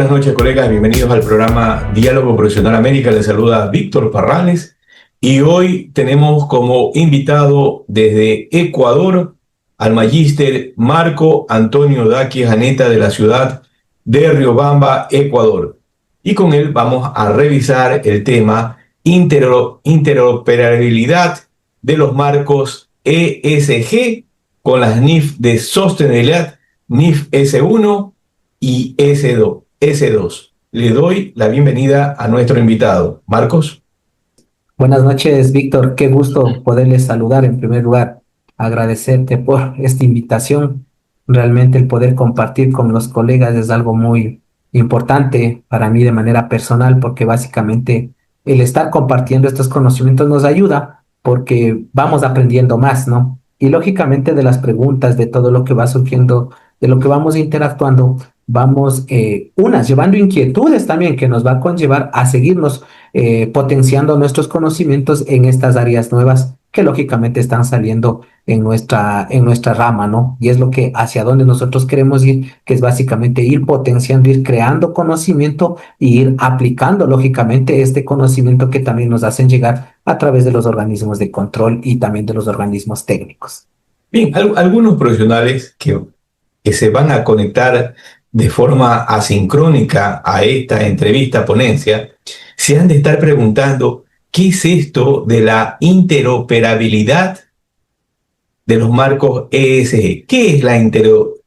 buenas noches, colegas. Bienvenidos al programa Diálogo Profesional América. Les saluda Víctor Parrales y hoy tenemos como invitado desde Ecuador al magíster Marco Antonio Daquis Aneta de la ciudad de Riobamba, Ecuador. Y con él vamos a revisar el tema interoperabilidad de los marcos ESG con las NIF de sostenibilidad, NIF S1 y S2. Le doy la bienvenida a nuestro invitado. Marcos. Buenas noches, Víctor. Qué gusto poderles saludar en primer lugar. Agradecerte por esta invitación. Realmente el poder compartir con los colegas es algo muy importante para mí de manera personal, porque básicamente el estar compartiendo estos conocimientos nos ayuda porque vamos aprendiendo más, ¿no? Y lógicamente de las preguntas, de todo lo que va surgiendo, de lo que vamos interactuando, vamos llevando inquietudes también que nos va a conllevar a seguirnos potenciando nuestros conocimientos en estas áreas nuevas que lógicamente están saliendo en nuestra rama, ¿no? Y es lo que hacia donde nosotros queremos ir, que es básicamente ir potenciando, ir creando conocimiento y ir aplicando lógicamente este conocimiento que también nos hacen llegar a través de los organismos de control y también de los organismos técnicos. Bien, algunos profesionales que se van a conectar de forma asincrónica a esta entrevista ponencia, se han de estar preguntando qué es esto de la interoperabilidad de los marcos ESG. ¿Qué es la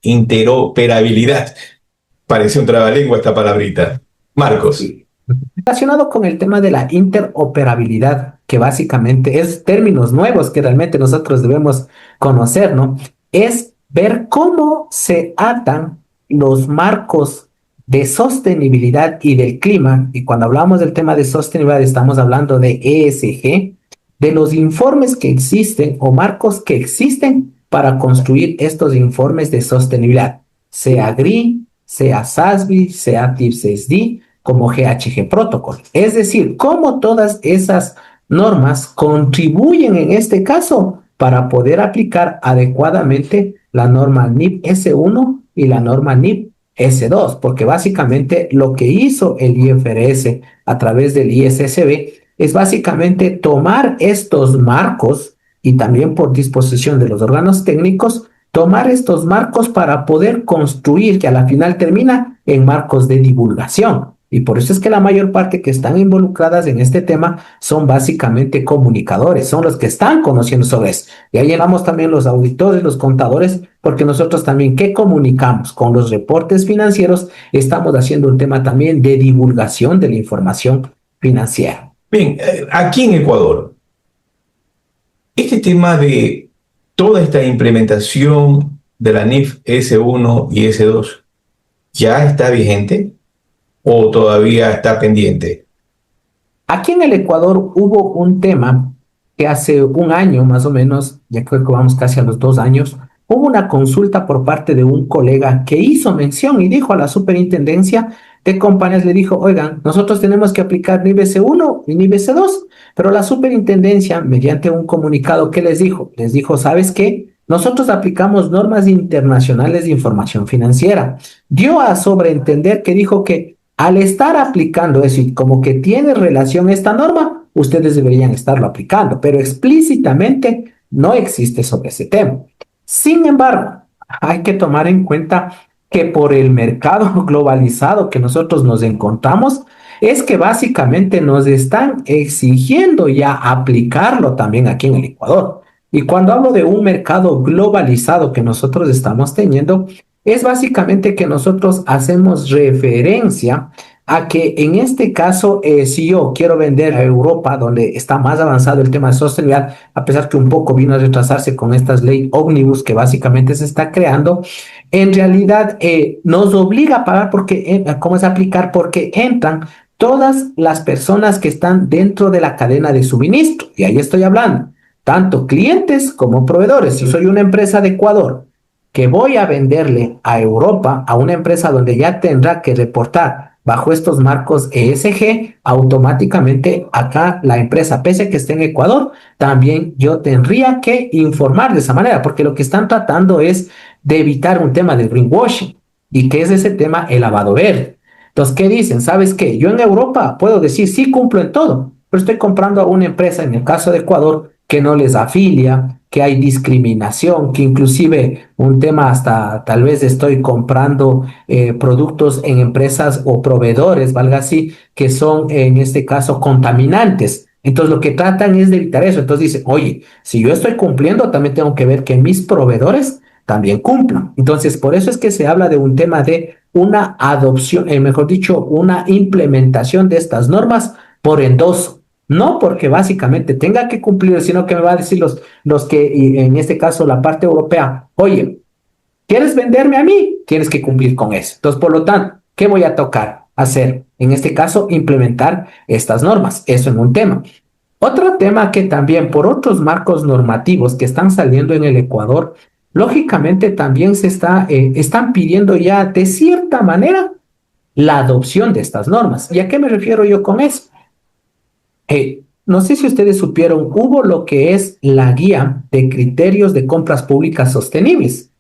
interoperabilidad? Parece un trabalengua esta palabrita. Marcos. Relacionado con el tema de la interoperabilidad, que básicamente es términos nuevos que realmente nosotros debemos conocer, ¿no? Es ver cómo se atan los marcos de sostenibilidad y del clima. Y cuando hablamos del tema de sostenibilidad, estamos hablando de ESG, de los informes que existen o marcos que existen para construir estos informes de sostenibilidad, sea GRI, sea SASB, sea TIPS-SD, como GHG Protocol. Es decir, cómo todas esas normas contribuyen en este caso para poder aplicar adecuadamente la norma NIP S1 y la norma NIP S2, porque básicamente lo que hizo el IFRS a través del ISSB es básicamente tomar estos marcos y también por disposición de los órganos técnicos, tomar estos marcos para poder construir, que a la final termina en marcos de divulgación. Y por eso es que la mayor parte que están involucradas en este tema son básicamente comunicadores, son los que están conociendo sobre eso. Y ahí llegamos también los auditores, los contadores, porque nosotros también, ¿qué comunicamos? Con los reportes financieros estamos haciendo un tema también de divulgación de la información financiera. Bien, aquí en Ecuador, este tema de toda esta implementación de la NIF S1 y S2 ya está vigente o todavía está pendiente. Aquí en el Ecuador hubo un tema que hace un año más o menos, ya creo que vamos casi a los 2 años, hubo una consulta por parte de un colega que hizo mención y dijo a la superintendencia de compañías, le dijo, oigan, nosotros tenemos que aplicar NIF S1 y NIF S2, pero la superintendencia, mediante un comunicado, ¿qué les dijo? Les dijo, ¿sabes qué? Nosotros aplicamos normas internacionales de información financiera. Dio a sobreentender que dijo que al estar aplicando eso y como que tiene relación esta norma, ustedes deberían estarlo aplicando, pero explícitamente no existe sobre ese tema. Sin embargo, hay que tomar en cuenta que por el mercado globalizado que nosotros nos encontramos, es que básicamente nos están exigiendo ya aplicarlo también aquí en el Ecuador. Y cuando hablo de un mercado globalizado que nosotros estamos teniendo, es básicamente que nosotros hacemos referencia a que en este caso, si yo quiero vender a Europa, donde está más avanzado el tema de sostenibilidad, a pesar que un poco vino a retrasarse con estas leyes ómnibus que básicamente se está creando, en realidad nos obliga a pagar porque, ¿cómo es aplicar? Porque entran todas las personas que están dentro de la cadena de suministro. Y ahí estoy hablando, tanto clientes como proveedores. Si soy una empresa de Ecuador, que voy a venderle a Europa, a una empresa donde ya tendrá que reportar bajo estos marcos ESG, automáticamente acá la empresa, pese a que esté en Ecuador, también yo tendría que informar de esa manera, porque lo que están tratando es de evitar un tema de greenwashing. ¿Y qué es ese tema? El lavado verde. Entonces, ¿qué dicen? ¿Sabes qué? Yo en Europa puedo decir, sí cumplo en todo, pero estoy comprando a una empresa, en el caso de Ecuador, que no les afilia, que hay discriminación, que inclusive un tema hasta tal vez estoy comprando productos en empresas o proveedores, valga así, que son en este caso contaminantes. Entonces lo que tratan es de evitar eso. Entonces dicen, oye, si yo estoy cumpliendo, también tengo que ver que mis proveedores también cumplan. Entonces, por eso es que se habla de un tema de una adopción, mejor dicho, una implementación de estas normas por endoso. No porque básicamente tenga que cumplir, sino que me va a decir los que, y en este caso la parte europea, oye, ¿quieres venderme a mí? Tienes que cumplir con eso. Entonces, por lo tanto, ¿qué voy a tocar? Hacer, en este caso, implementar estas normas. Eso en un tema. Otro tema que también por otros marcos normativos que están saliendo en el Ecuador, lógicamente también están pidiendo ya de cierta manera la adopción de estas normas. ¿Y a qué me refiero yo con eso? No sé si ustedes supieron, hubo lo que es la guía de criterios de compras públicas sostenibles.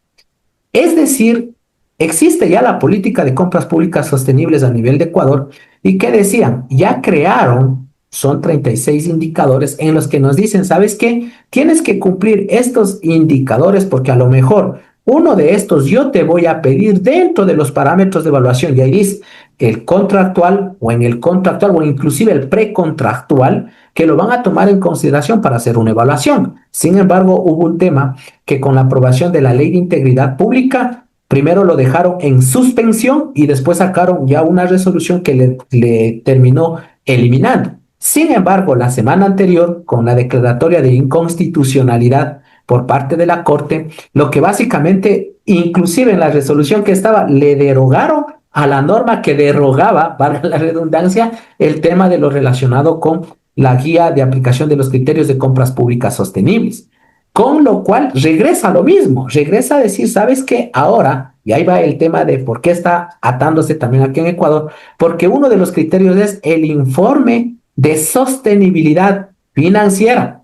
Es decir, existe ya la política de compras públicas sostenibles a nivel de Ecuador y que decían, ya crearon, son 36 indicadores en los que nos dicen, ¿sabes qué? Tienes que cumplir estos indicadores porque a lo mejor uno de estos yo te voy a pedir dentro de los parámetros de evaluación, y ahí dice el contractual o en el contractual o inclusive el precontractual, que lo van a tomar en consideración para hacer una evaluación. Sin embargo, hubo un tema que con la aprobación de la Ley de Integridad Pública, primero lo dejaron en suspensión y después sacaron ya una resolución que le terminó eliminando. Sin embargo, la semana anterior, con la declaratoria de inconstitucionalidad por parte de la Corte, lo que básicamente, inclusive en la resolución que estaba, le derogaron a la norma que derogaba, valga la redundancia, el tema de lo relacionado con la guía de aplicación de los criterios de compras públicas sostenibles. Con lo cual regresa a lo mismo, regresa a decir, ¿sabes qué? Ahora, y ahí va el tema de por qué está atándose también aquí en Ecuador, porque uno de los criterios es el informe de sostenibilidad financiera.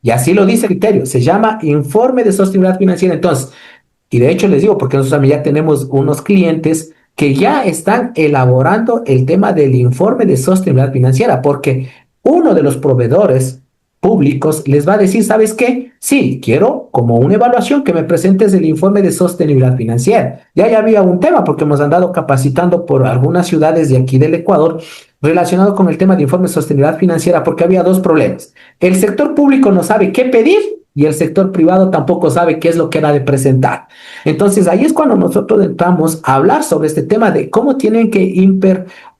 Y así lo dice el criterio, se llama informe de sostenibilidad financiera. Entonces, y de hecho les digo, porque nosotros también ya tenemos unos clientes que ya están elaborando el tema del informe de sostenibilidad financiera, porque uno de los proveedores públicos les va a decir, ¿sabes qué? Sí, quiero como una evaluación que me presentes el informe de sostenibilidad financiera. Ya había un tema porque hemos andado capacitando por algunas ciudades de aquí del Ecuador relacionado con el tema de informe de sostenibilidad financiera, porque había dos problemas. El sector público no sabe qué pedir y el sector privado tampoco sabe qué es lo que era de presentar. Entonces ahí es cuando nosotros entramos a hablar sobre este tema de cómo tienen que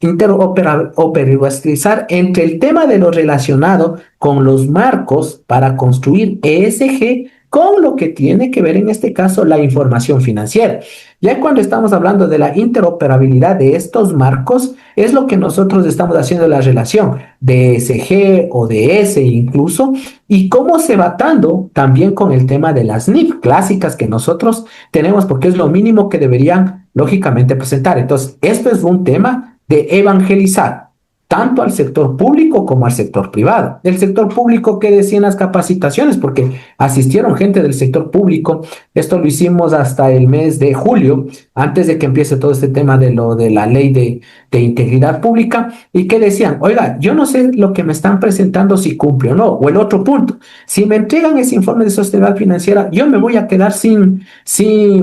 interoperabilizar entre el tema de lo relacionado con los marcos para construir ESG con lo que tiene que ver en este caso la información financiera. Ya cuando estamos hablando de la interoperabilidad de estos marcos, es lo que nosotros estamos haciendo la relación de ESG o de S incluso, y cómo se va dando también con el tema de las NIF clásicas que nosotros tenemos, porque es lo mínimo que deberían lógicamente presentar. Entonces, esto es un tema de evangelizar tanto al sector público como al sector privado. Del sector público, ¿qué decían las capacitaciones? Porque asistieron gente del sector público. Esto lo hicimos hasta el mes de julio, antes de que empiece todo este tema de lo de la ley de integridad pública. ¿Y qué decían? Oiga, yo no sé lo que me están presentando si cumple o no. O el otro punto, si me entregan ese informe de sostenibilidad financiera, yo me voy a quedar sin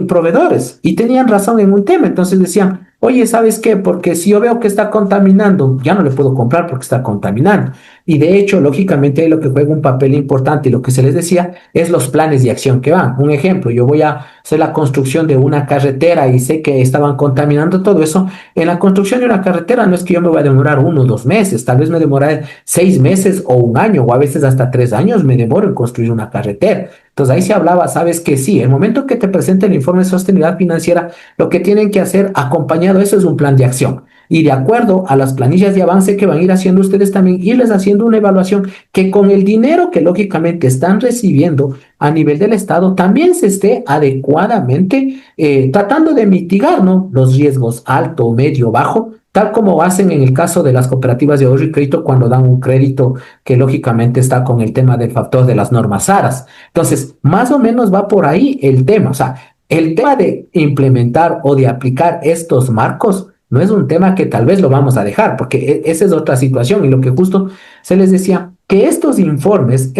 proveedores. Y tenían razón en un tema. Entonces decían, oye, ¿sabes qué? Porque si yo veo que está contaminando, ya no le puedo comprar porque está contaminando. Y de hecho, lógicamente, lo que juega un papel importante y lo que se les decía es los planes de acción que van. Un ejemplo, yo voy a hacer la construcción de una carretera y sé que estaban contaminando todo eso. En la construcción de una carretera no es que yo me voy a demorar 1 o 2 meses, tal vez me demore 6 meses o 1 año o a veces hasta 3 años me demoro en construir una carretera. Entonces ahí se hablaba, sabes que sí, el momento que te presente el informe de sostenibilidad financiera, lo que tienen que hacer acompañado a eso es un plan de acción. Y de acuerdo a las planillas de avance que van a ir haciendo ustedes también, irles haciendo una evaluación que con el dinero que lógicamente están recibiendo a nivel del Estado también se esté adecuadamente tratando de mitigar, ¿no?, los riesgos alto, medio, bajo, tal como hacen en el caso de las cooperativas de ahorro y crédito cuando dan un crédito que lógicamente está con el tema del factor de las normas ARAS. Entonces, más o menos va por ahí el tema. O sea, el tema de implementar o de aplicar estos marcos no es un tema que tal vez lo vamos a dejar, porque esa es otra situación. Y lo que justo se les decía, que estos informes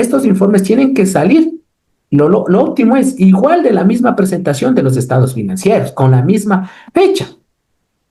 tienen que salir. Lo óptimo es igual de la misma presentación de los estados financieros, con la misma fecha.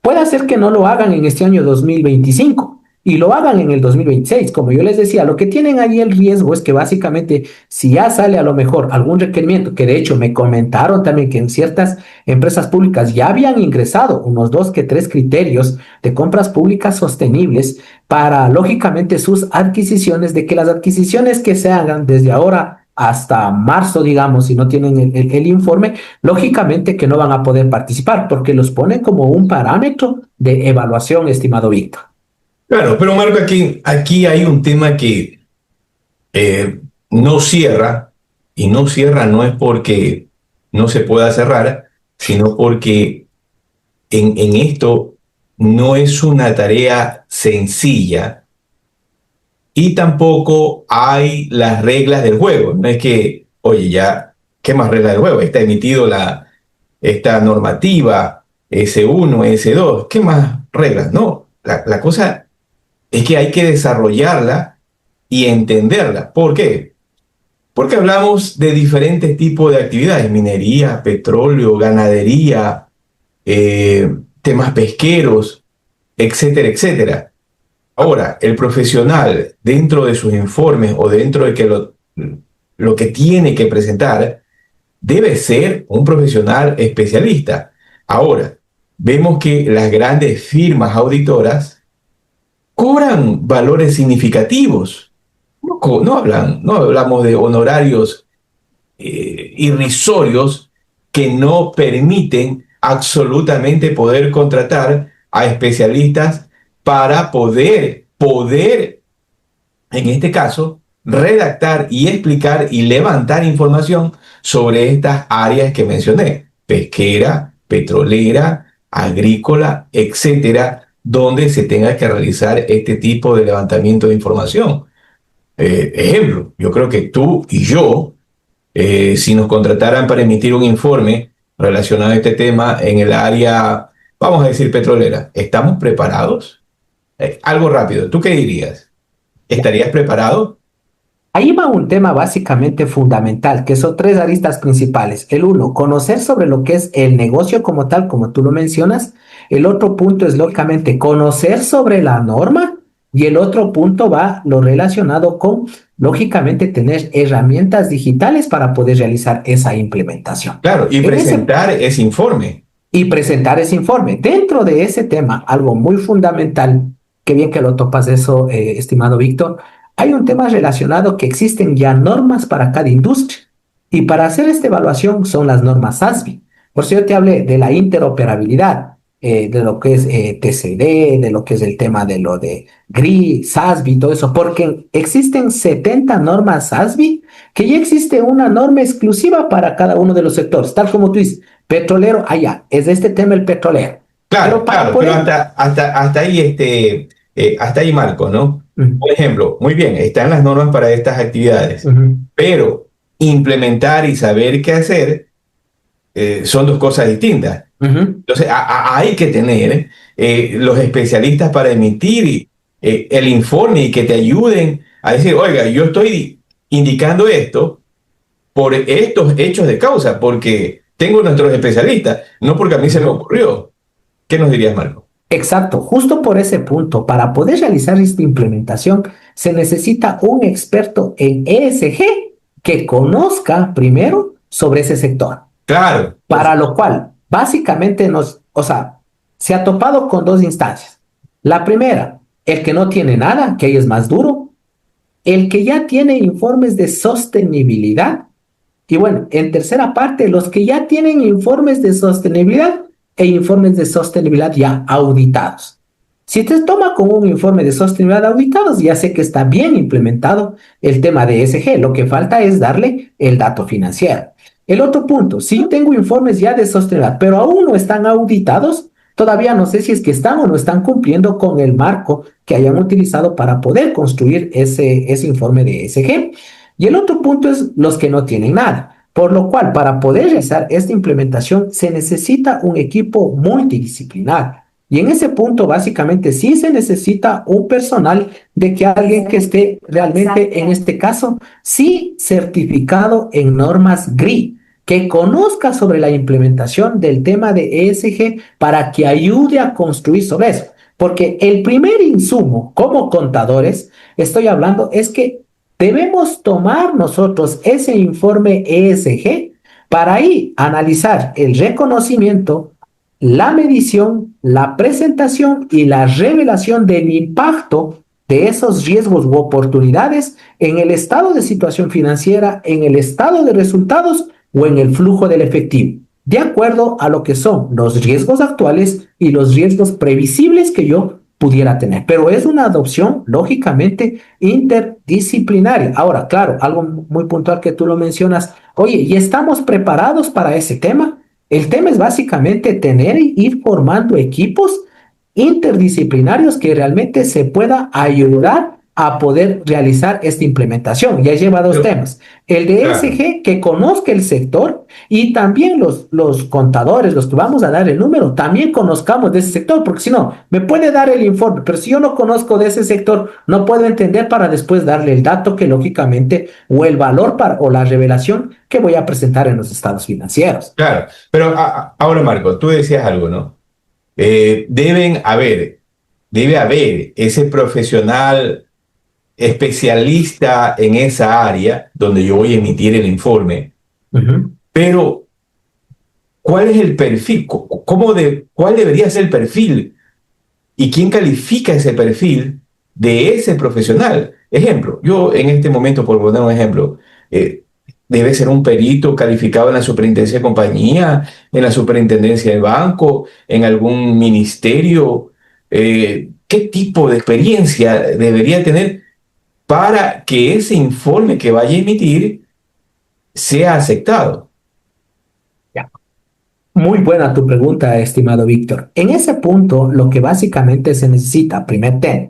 Puede ser que no lo hagan en este año 2025 y lo hagan en el 2026. Como yo les decía, lo que tienen ahí el riesgo es que básicamente si ya sale a lo mejor algún requerimiento, que de hecho me comentaron también que en ciertas empresas públicas ya habían ingresado unos 2 que 3 criterios de compras públicas sostenibles para, lógicamente, sus adquisiciones, de que las adquisiciones que se hagan desde ahora hasta marzo, digamos, si no tienen el informe, lógicamente que no van a poder participar porque los pone como un parámetro de evaluación, estimado Víctor. Claro, pero Marco, aquí hay un tema que no cierra, y no cierra no es porque no se pueda cerrar, sino porque en esto no es una tarea sencilla y tampoco hay las reglas del juego. No es que, oye, ya, ¿qué más reglas del juego? Está emitido esta normativa S1, S2, ¿qué más reglas? No, la cosa es que hay que desarrollarla y entenderla. ¿Por qué? Porque hablamos de diferentes tipos de actividades: minería, petróleo, ganadería, temas pesqueros, etcétera, etcétera. Ahora, el profesional, dentro de sus informes o dentro de lo que tiene que presentar, debe ser un profesional especialista. Ahora, vemos que las grandes firmas auditoras cobran valores significativos. No hablamos de honorarios irrisorios que no permiten absolutamente poder contratar a especialistas para poder, en este caso, redactar y explicar y levantar información sobre estas áreas que mencioné: pesquera, petrolera, agrícola, etcétera, donde se tenga que realizar este tipo de levantamiento de información. Ejemplo, yo creo que tú y yo, si nos contrataran para emitir un informe relacionado a este tema en el área, vamos a decir, petrolera, ¿estamos preparados? Algo rápido, ¿tú qué dirías? ¿Estarías preparado? Ahí va un tema básicamente fundamental, que son 3 aristas principales. El uno, conocer sobre lo que es el negocio como tal, como tú lo mencionas. El otro punto es, lógicamente, conocer sobre la norma. Y el otro punto va lo relacionado con, lógicamente, tener herramientas digitales para poder realizar esa implementación. Claro, y En ese presentar ese informe. y presentar ese informe. Dentro de ese tema, algo muy fundamental, qué bien que lo topas eso, estimado Víctor, hay un tema relacionado que existen ya normas para cada industria y para hacer esta evaluación son las normas SASB. Por eso yo te hablé de la interoperabilidad, de lo que es TCD, de lo que es el tema de lo de GRI, SASB y todo eso, porque existen 70 normas SASB que ya existe una norma exclusiva para cada uno de los sectores, tal como tú dices. Petrolero, allá, es de este tema el petrolero. Claro, Pero para claro, pero poder... hasta ahí, Marco, ¿no? Ujú, Por ejemplo, muy bien, están las normas para estas actividades, ujú, pero implementar y saber qué hacer son dos cosas distintas. ujú. Entonces, hay que tener los especialistas para emitir el informe y que te ayuden a decir, oiga, yo estoy indicando esto por estos hechos de causa, porque tengo nuestros especialistas, no porque a mí se me ocurrió. ¿Qué nos dirías, Marco? Exacto, justo por ese punto, para poder realizar esta implementación, se necesita un experto en ESG que conozca primero sobre ese sector. Claro, Para lo cual, básicamente o sea, se ha topado con 2 instancias. La primera, el que no tiene nada, que ahí es más duro. El que ya tiene informes de sostenibilidad. Y bueno, en tercera parte, los que ya tienen informes de sostenibilidad e informes de sostenibilidad ya auditados. Si te toma con un informe de sostenibilidad auditados, ya sé que está bien implementado el tema de ESG. Lo que falta es darle el dato financiero. El otro punto, si yo tengo informes ya de sostenibilidad, pero aún no están auditados, todavía no sé si es que están o no están cumpliendo con el marco que hayan utilizado para poder construir ese informe de ESG. Y el otro punto es los que no tienen nada. Por lo cual, para poder realizar esta implementación, se necesita un equipo multidisciplinar. Y en ese punto, básicamente, sí se necesita un personal de que alguien que esté realmente, en este caso, sí certificado en normas GRI, que conozca sobre la implementación del tema de ESG para que ayude a construir sobre eso. Porque el primer insumo como contadores, estoy hablando, es que debemos tomar nosotros ese informe ESG para ahí analizar el reconocimiento, la medición, la presentación y la revelación del impacto de esos riesgos u oportunidades en el estado de situación financiera, en el estado de resultados o en el flujo del efectivo, de acuerdo a lo que son los riesgos actuales y los riesgos previsibles que yo pudiera tener. Pero es una adopción, lógicamente, interdisciplinaria. Ahora, claro, algo muy puntual que tú lo mencionas, oye, ¿y estamos preparados para ese tema? El tema es básicamente tener e ir formando equipos interdisciplinarios que realmente se pueda ayudar a poder realizar esta implementación. Ya lleva dos temas. El de ESG, que conozca el sector, y también los contadores, los que vamos a dar el número, también conozcamos de ese sector, porque si no, me puede dar el informe, pero si yo no conozco de ese sector, no puedo entender para después darle el dato que lógicamente, o el valor para, o la revelación que voy a presentar en los estados financieros. Claro, pero ahora Marco, tú decías algo, ¿no? Debe haber ese profesional especialista en esa área donde yo voy a emitir el informe, pero ¿cuál es el perfil? ¿Cuál debería ser el perfil? ¿Y quién califica ese perfil de ese profesional? Ejemplo, yo en este momento, por poner un ejemplo, debe ser un perito calificado en la superintendencia de compañía, en la superintendencia de banco, en algún ministerio. ¿Qué tipo de experiencia debería tener para que ese informe que vaya a emitir sea aceptado? Ya. Muy buena tu pregunta, estimado Víctor. En ese punto, lo que básicamente se necesita, primer tema,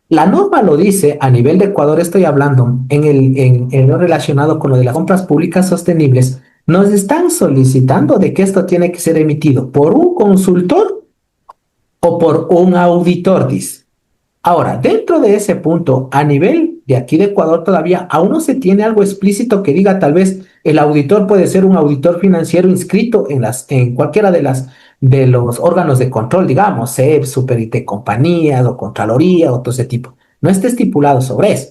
la norma lo dice a nivel de Ecuador, estoy hablando en lo relacionado con lo de las compras públicas sostenibles, nos están solicitando de que esto tiene que ser emitido por un consultor o por un auditor, dice. Ahora, dentro de ese punto, a nivel de aquí de Ecuador todavía aún no se tiene algo explícito que diga tal vez el auditor puede ser un auditor financiero inscrito en cualquiera de los órganos de control, digamos, SEP, Superité Compañías o Contraloría o todo ese tipo. No está estipulado sobre eso.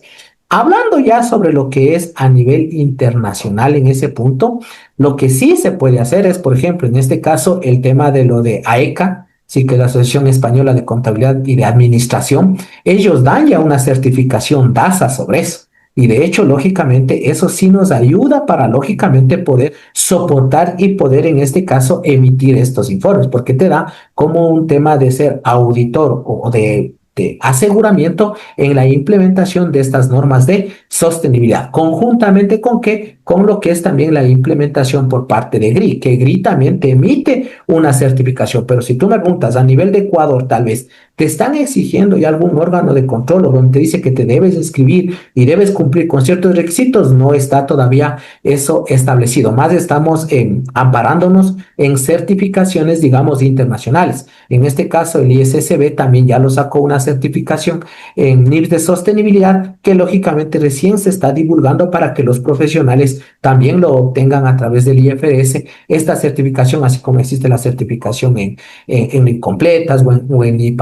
Hablando ya sobre lo que es a nivel internacional en ese punto, lo que sí se puede hacer es, por ejemplo, en este caso, el tema de lo de AECA, sí que es la Asociación Española de Contabilidad y de Administración, ellos dan ya una certificación DASA sobre eso. Y de hecho, lógicamente, eso sí nos ayuda para, lógicamente, poder soportar y poder, en este caso, emitir estos informes, porque te da como un tema de ser auditor o de aseguramiento en la implementación de estas normas de sostenibilidad, conjuntamente con qué, con lo que es también la implementación por parte de GRI, que GRI también te emite una certificación. Pero si tú me preguntas a nivel de Ecuador, tal vez te están exigiendo ya algún órgano de control o donde te dice que te debes inscribir y debes cumplir con ciertos requisitos, no está todavía eso establecido. Más estamos amparándonos en certificaciones, digamos, internacionales. En este caso, el ISSB también ya lo sacó una certificación en NIRS de sostenibilidad que lógicamente recién se está divulgando para que los profesionales también lo obtengan a través del IFRS, esta certificación, así como existe la certificación en incompletas o en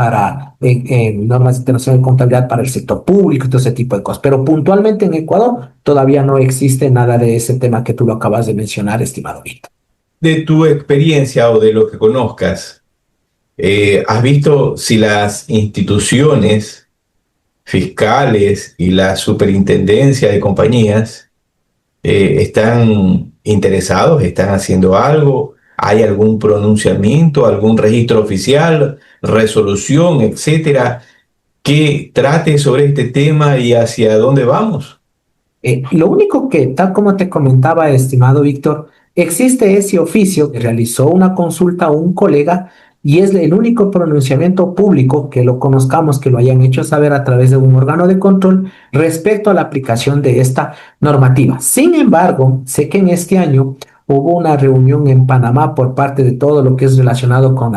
normas internacionales de contabilidad para el sector público y todo ese tipo de cosas. Pero puntualmente en Ecuador todavía no existe nada de ese tema que tú lo acabas de mencionar, estimado Víctor. De tu experiencia o de lo que conozcas, ¿has visto si las instituciones fiscales y la superintendencia de compañías están interesados, están haciendo algo? ¿Hay algún pronunciamiento, algún registro oficial, resolución, etcétera, que trate sobre este tema y hacia dónde vamos? Lo único que, tal como te comentaba, estimado Víctor, existe ese oficio que realizó una consulta a un colega y es el único pronunciamiento público que lo conozcamos, que lo hayan hecho saber a través de un órgano de control respecto a la aplicación de esta normativa. Sin embargo, sé que en este año hubo una reunión en Panamá por parte de todo lo que es relacionado con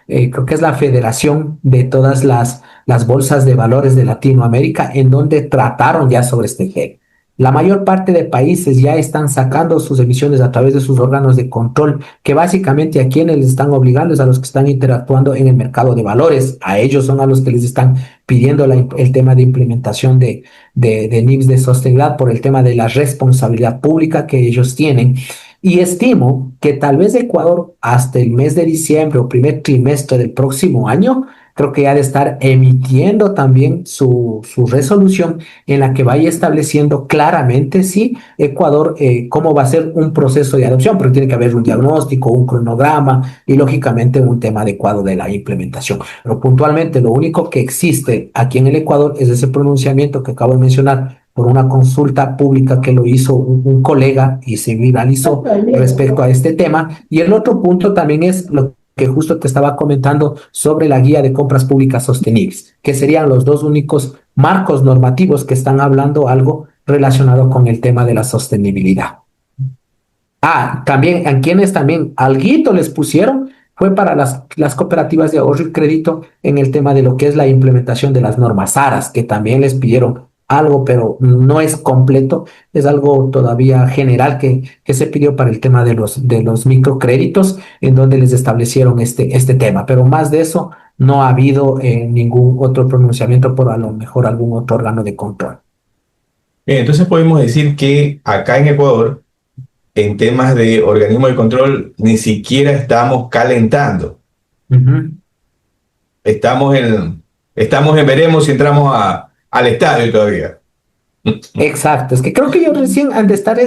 creo que es la Federación de todas las bolsas de valores de Latinoamérica, en donde trataron ya sobre este tema. La mayor parte de países ya están sacando sus emisiones a través de sus órganos de control, que básicamente a quienes les están obligando es a los que están interactuando en el mercado de valores. A ellos son a los que les están pidiendo el tema de implementación de NIPS de sostenibilidad por el tema de la responsabilidad pública que ellos tienen. Y estimo que tal vez Ecuador hasta el mes de diciembre o primer trimestre del próximo año, creo que ya de estar emitiendo también su resolución en la que vaya estableciendo claramente si Ecuador, cómo va a ser un proceso de adopción, pero tiene que haber un diagnóstico, un cronograma y lógicamente un tema adecuado de la implementación. Pero puntualmente lo único que existe aquí en el Ecuador es ese pronunciamiento que acabo de mencionar por una consulta pública que lo hizo un colega y se viralizó respecto a este tema. Y el otro punto también es lo que justo te estaba comentando sobre la guía de compras públicas sostenibles, que serían los dos únicos marcos normativos que están hablando algo relacionado con el tema de la sostenibilidad. También, a quienes también alguito les pusieron fue para las cooperativas de ahorro y crédito en el tema de lo que es la implementación de las normas ARAS, que también les pidieron algo, pero no es completo, es algo todavía general que se pidió para el tema de los microcréditos, en donde les establecieron este tema, pero más de eso no ha habido ningún otro pronunciamiento por a lo mejor algún otro órgano de control. Bien, entonces podemos decir que acá en Ecuador, en temas de organismo de control, ni siquiera estamos calentando. Uh-huh. Estamos en veremos si entramos al estadio todavía. Exacto, es que creo que ellos recién han de estar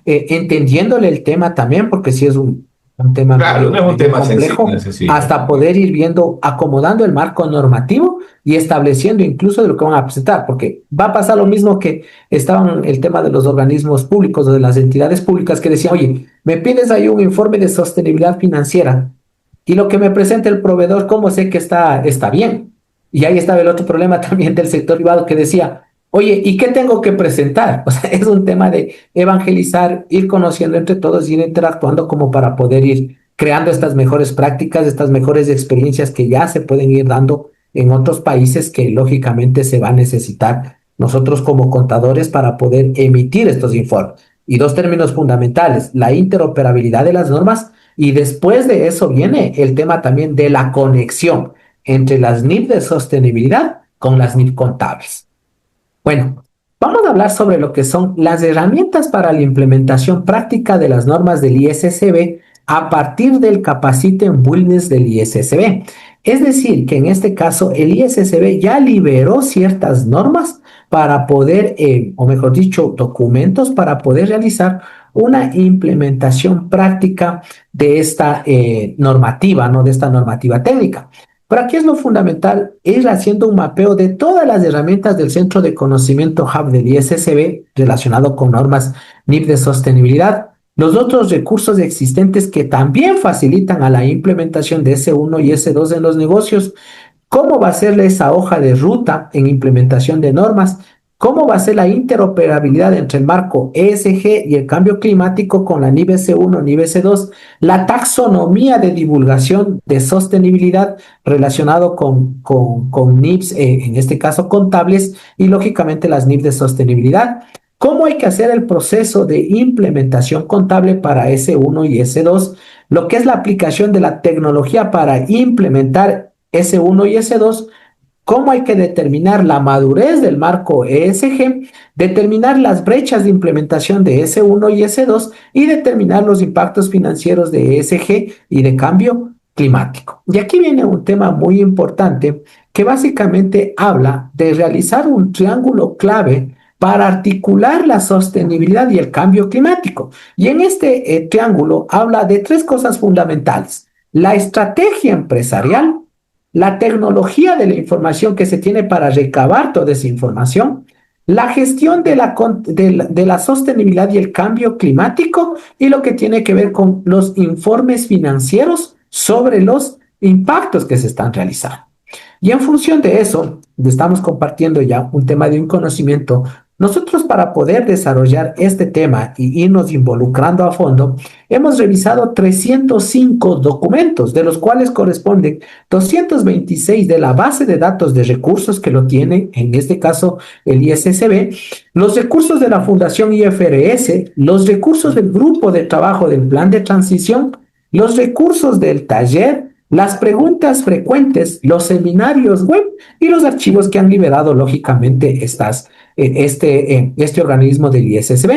entendiéndole el tema también, porque sí es un tema Claro, medio, no es un medio tema complejo, sencillo. hasta poder ir viendo, acomodando el marco normativo y estableciendo incluso de lo que van a presentar, porque va a pasar lo mismo que estaba en el tema de los organismos públicos o de las entidades públicas que decían, oye, me pides ahí un informe de sostenibilidad financiera y lo que me presenta el proveedor, ¿cómo sé que está bien? Y ahí estaba el otro problema también del sector privado que decía, oye, ¿y qué tengo que presentar? O sea, es un tema de evangelizar, ir conociendo entre todos, ir interactuando como para poder ir creando estas mejores prácticas, estas mejores experiencias que ya se pueden ir dando en otros países que lógicamente se va a necesitar nosotros como contadores para poder emitir estos informes. Y dos términos fundamentales, la interoperabilidad de las normas y después de eso viene el tema también de la conexión entre las NIP de sostenibilidad con las NIP contables. Bueno, vamos a hablar sobre lo que son las herramientas para la implementación práctica de las normas del ISSB a partir del Capacite en Wellness del ISSB. Es decir, que en este caso el ISSB ya liberó ciertas normas para poder, o mejor dicho, documentos para poder realizar una implementación práctica de esta normativa, ¿no? De esta normativa técnica. Pero aquí es lo fundamental, ir haciendo un mapeo de todas las herramientas del Centro de Conocimiento Hub del ISSB relacionado con normas NIP de sostenibilidad, los otros recursos existentes que también facilitan a la implementación de S1 y S2 en los negocios, cómo va a ser esa hoja de ruta en implementación de normas, cómo va a ser la interoperabilidad entre el marco ESG y el cambio climático con la NIB S1, NIB S2, la taxonomía de divulgación de sostenibilidad relacionado con NIBs, en este caso contables, y lógicamente las NIBs de sostenibilidad. ¿Cómo hay que hacer el proceso de implementación contable para S1 y S2? Lo que es la aplicación de la tecnología para implementar S1 y S2, cómo hay que determinar la madurez del marco ESG, determinar las brechas de implementación de S1 y S2 y determinar los impactos financieros de ESG y de cambio climático. Y aquí viene un tema muy importante que básicamente habla de realizar un triángulo clave para articular la sostenibilidad y el cambio climático. Y en este triángulo habla de tres cosas fundamentales: la estrategia empresarial, la tecnología de la información que se tiene para recabar toda esa información, la gestión de la sostenibilidad y el cambio climático y lo que tiene que ver con los informes financieros sobre los impactos que se están realizando. Y en función de eso, estamos compartiendo ya un tema de un conocimiento Nosotros para poder desarrollar este tema y irnos involucrando a fondo, hemos revisado 305 documentos, de los cuales corresponden 226 de la base de datos de recursos que lo tiene, en este caso el ISSB, los recursos de la Fundación IFRS, los recursos del grupo de trabajo del plan de transición, los recursos del taller, las preguntas frecuentes, los seminarios web y los archivos que han liberado lógicamente este organismo del ISSB.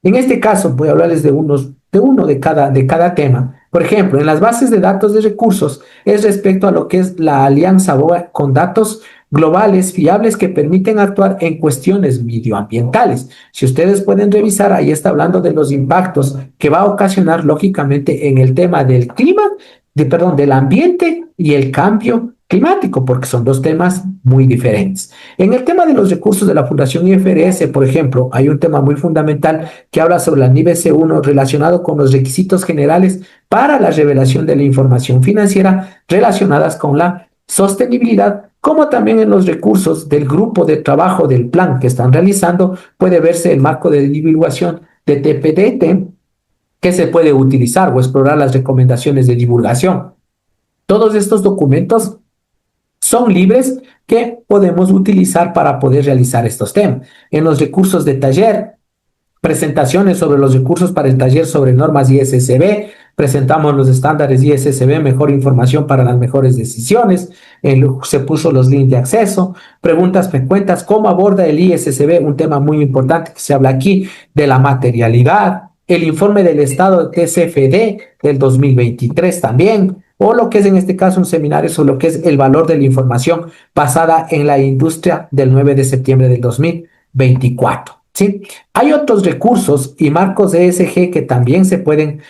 En este caso voy a hablarles de uno de cada tema. Por ejemplo, en las bases de datos de recursos es respecto a lo que es la alianza BOA con datos globales fiables que permiten actuar en cuestiones medioambientales. Si ustedes pueden revisar, ahí está hablando de los impactos que va a ocasionar lógicamente en el tema del clima, del ambiente y el cambio climático, porque son dos temas muy diferentes. En el tema de los recursos de la Fundación IFRS, por ejemplo, hay un tema muy fundamental que habla sobre la NIB S1 relacionado con los requisitos generales para la revelación de la información financiera relacionadas con la sostenibilidad, como también en los recursos del grupo de trabajo del plan que están realizando, puede verse el marco de divulgación de TPDT, que se puede utilizar o explorar las recomendaciones de divulgación. Todos estos documentos son libres que podemos utilizar para poder realizar estos temas. En los recursos de taller, presentaciones sobre los recursos para el taller sobre normas ISSB, presentamos los estándares ISSB, mejor información para las mejores decisiones, se puso los links de acceso, preguntas frecuentes, cómo aborda el ISSB, un tema muy importante que se habla aquí, de la materialidad, el informe del estado de TCFD del 2023 también, o lo que es en este caso un seminario sobre lo que es el valor de la información basada en la industria del 9 de septiembre del 2024. ¿Sí? Hay otros recursos y marcos de ESG que también se pueden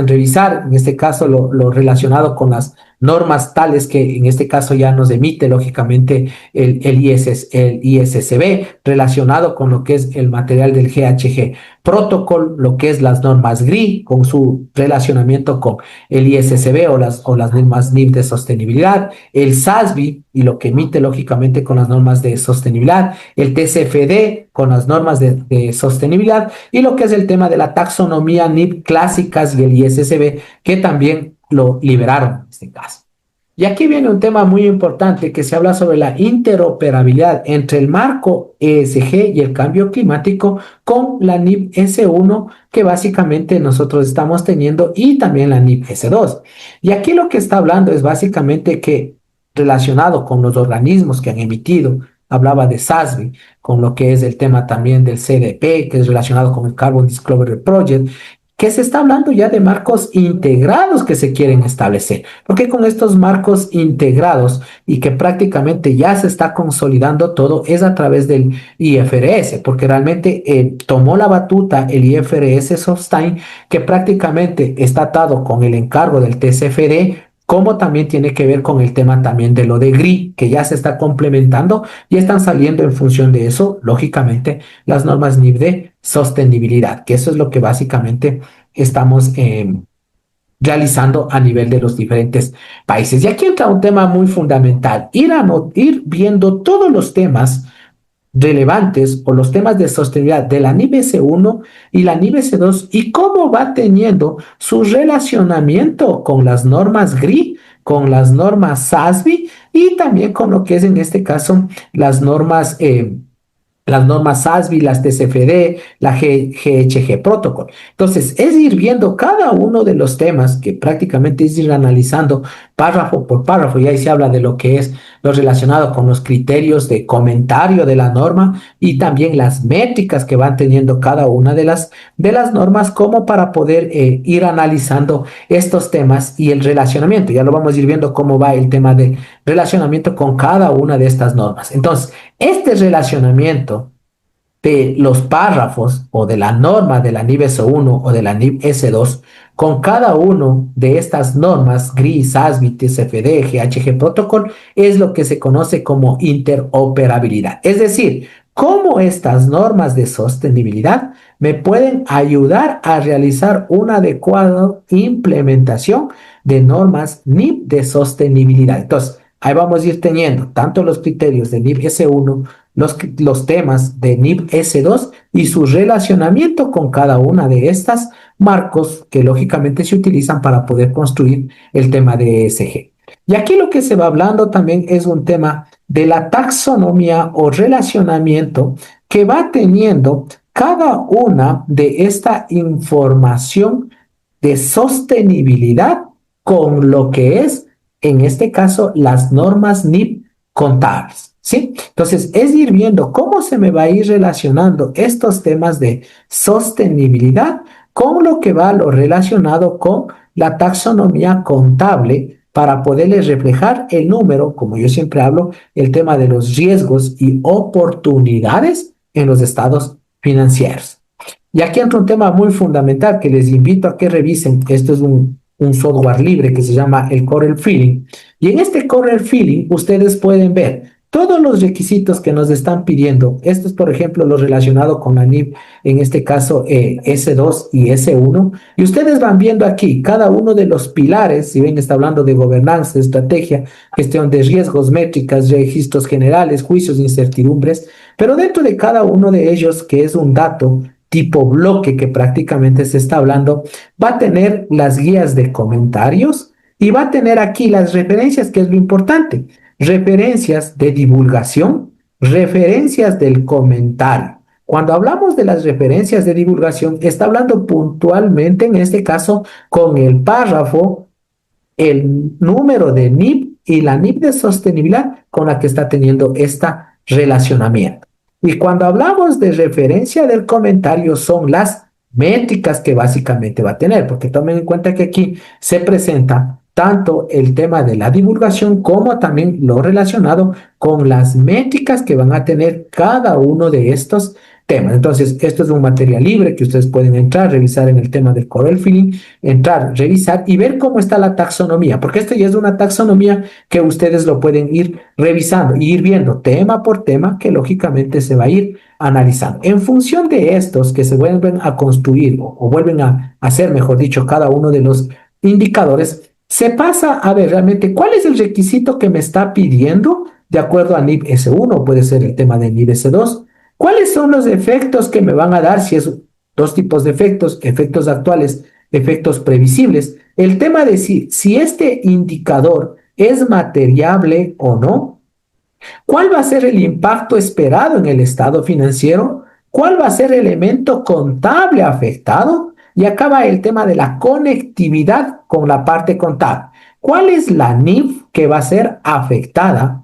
revisar, en este caso lo relacionado con las normas tales que en este caso ya nos emite lógicamente el ISSB, relacionado con lo que es el material del GHG Protocol, lo que es las normas GRI, con su relacionamiento con el ISSB o las normas NIM de sostenibilidad, el SASB y lo que emite lógicamente con las normas de sostenibilidad, el TCFD con las normas de sostenibilidad y lo que es el tema de la taxonomía NIM clásicas y el ISSB que también lo liberaron en este caso. Y aquí viene un tema muy importante que se habla sobre la interoperabilidad entre el marco ESG y el cambio climático con la NIB S1 que básicamente nosotros estamos teniendo y también la NIB S2. Y aquí lo que está hablando es básicamente que relacionado con los organismos que han emitido, hablaba de SASB, con lo que es el tema también del CDP, que es relacionado con el Carbon Disclosure Project, que se está hablando ya de marcos integrados que se quieren establecer. Porque con estos marcos integrados y que prácticamente ya se está consolidando todo es a través del IFRS, porque realmente tomó la batuta el IFRS Sofstein, que prácticamente está atado con el encargo del TCFD, como también tiene que ver con el tema también de lo de GRI, que ya se está complementando y están saliendo en función de eso, lógicamente, las normas NIB de sostenibilidad, que eso es lo que básicamente estamos realizando a nivel de los diferentes países. Y aquí entra un tema muy fundamental, ir viendo todos los temas relevantes o los temas de sostenibilidad de la NIB S1 y la NIB S2 y cómo va teniendo su relacionamiento con las normas GRI, con las normas SASB y también con lo que es en este caso las normas SASB, las TCFD, la GHG Protocol. Entonces, es ir viendo cada uno de los temas que prácticamente es ir analizando párrafo por párrafo, y ahí se habla de lo que es lo relacionado con los criterios de comentario de la norma y también las métricas que van teniendo cada una de las normas como para poder ir analizando estos temas y el relacionamiento. Ya lo vamos a ir viendo cómo va el tema del relacionamiento con cada una de estas normas. Entonces, este relacionamiento de los párrafos o de la norma de la NIB S1 o de la NIB S2 con cada uno de estas normas, GRI, SASB, TCFD, GHG Protocol, es lo que se conoce como interoperabilidad. Es decir, cómo estas normas de sostenibilidad me pueden ayudar a realizar una adecuada implementación de normas NIB de sostenibilidad. Entonces, ahí vamos a ir teniendo tanto los criterios de NIB S1 los temas de NIP S2 y su relacionamiento con cada una de estas marcos que lógicamente se utilizan para poder construir el tema de ESG. Y aquí lo que se va hablando también es un tema de la taxonomía o relacionamiento que va teniendo cada una de esta información de sostenibilidad con lo que es, en este caso, las normas NIP contables, ¿sí? Entonces, es ir viendo cómo se me va a ir relacionando estos temas de sostenibilidad con lo que va lo relacionado con la taxonomía contable para poderles reflejar el número, como yo siempre hablo, el tema de los riesgos y oportunidades en los estados financieros. Y aquí entra un tema muy fundamental que les invito a que revisen. Esto es un software libre que se llama el Corel Feeling. Y en este Corel Feeling ustedes pueden ver todos los requisitos que nos están pidiendo. Esto es, por ejemplo, lo relacionado con la NIP, en este caso S2 y S1. Y ustedes van viendo aquí cada uno de los pilares, si ven, está hablando de gobernanza, estrategia, gestión de riesgos, métricas, registros generales, juicios, incertidumbres. Pero dentro de cada uno de ellos, que es un dato tipo bloque que prácticamente se está hablando, va a tener las guías de comentarios y va a tener aquí las referencias, que es lo importante. Referencias de divulgación, referencias del comentario. Cuando hablamos de las referencias de divulgación, está hablando puntualmente, en este caso, con el párrafo, el número de NIP y la NIP de sostenibilidad con la que está teniendo este relacionamiento. Y cuando hablamos de referencia del comentario, son las métricas que básicamente va a tener, porque tomen en cuenta que aquí se presenta tanto el tema de la divulgación como también lo relacionado con las métricas que van a tener cada uno de estos temas. Entonces, esto es un material libre que ustedes pueden entrar, revisar en el tema del Corel Feeling, entrar, revisar y ver cómo está la taxonomía, porque esto ya es una taxonomía que ustedes lo pueden ir revisando y ir viendo tema por tema que lógicamente se va a ir analizando. En función de estos que se vuelven a construir o vuelven a hacer, mejor dicho, cada uno de los indicadores, se pasa a ver realmente cuál es el requisito que me está pidiendo de acuerdo a NIP S1, puede ser el tema de NIP S2. ¿Cuáles son los efectos que me van a dar? Si es dos tipos de efectos, efectos actuales, efectos previsibles. El tema de si este indicador es materiable o no. ¿Cuál va a ser el impacto esperado en el estado financiero? ¿Cuál va a ser el elemento contable afectado? Y acaba el tema de la conectividad con la parte contable. ¿Cuál es la NIF que va a ser afectada?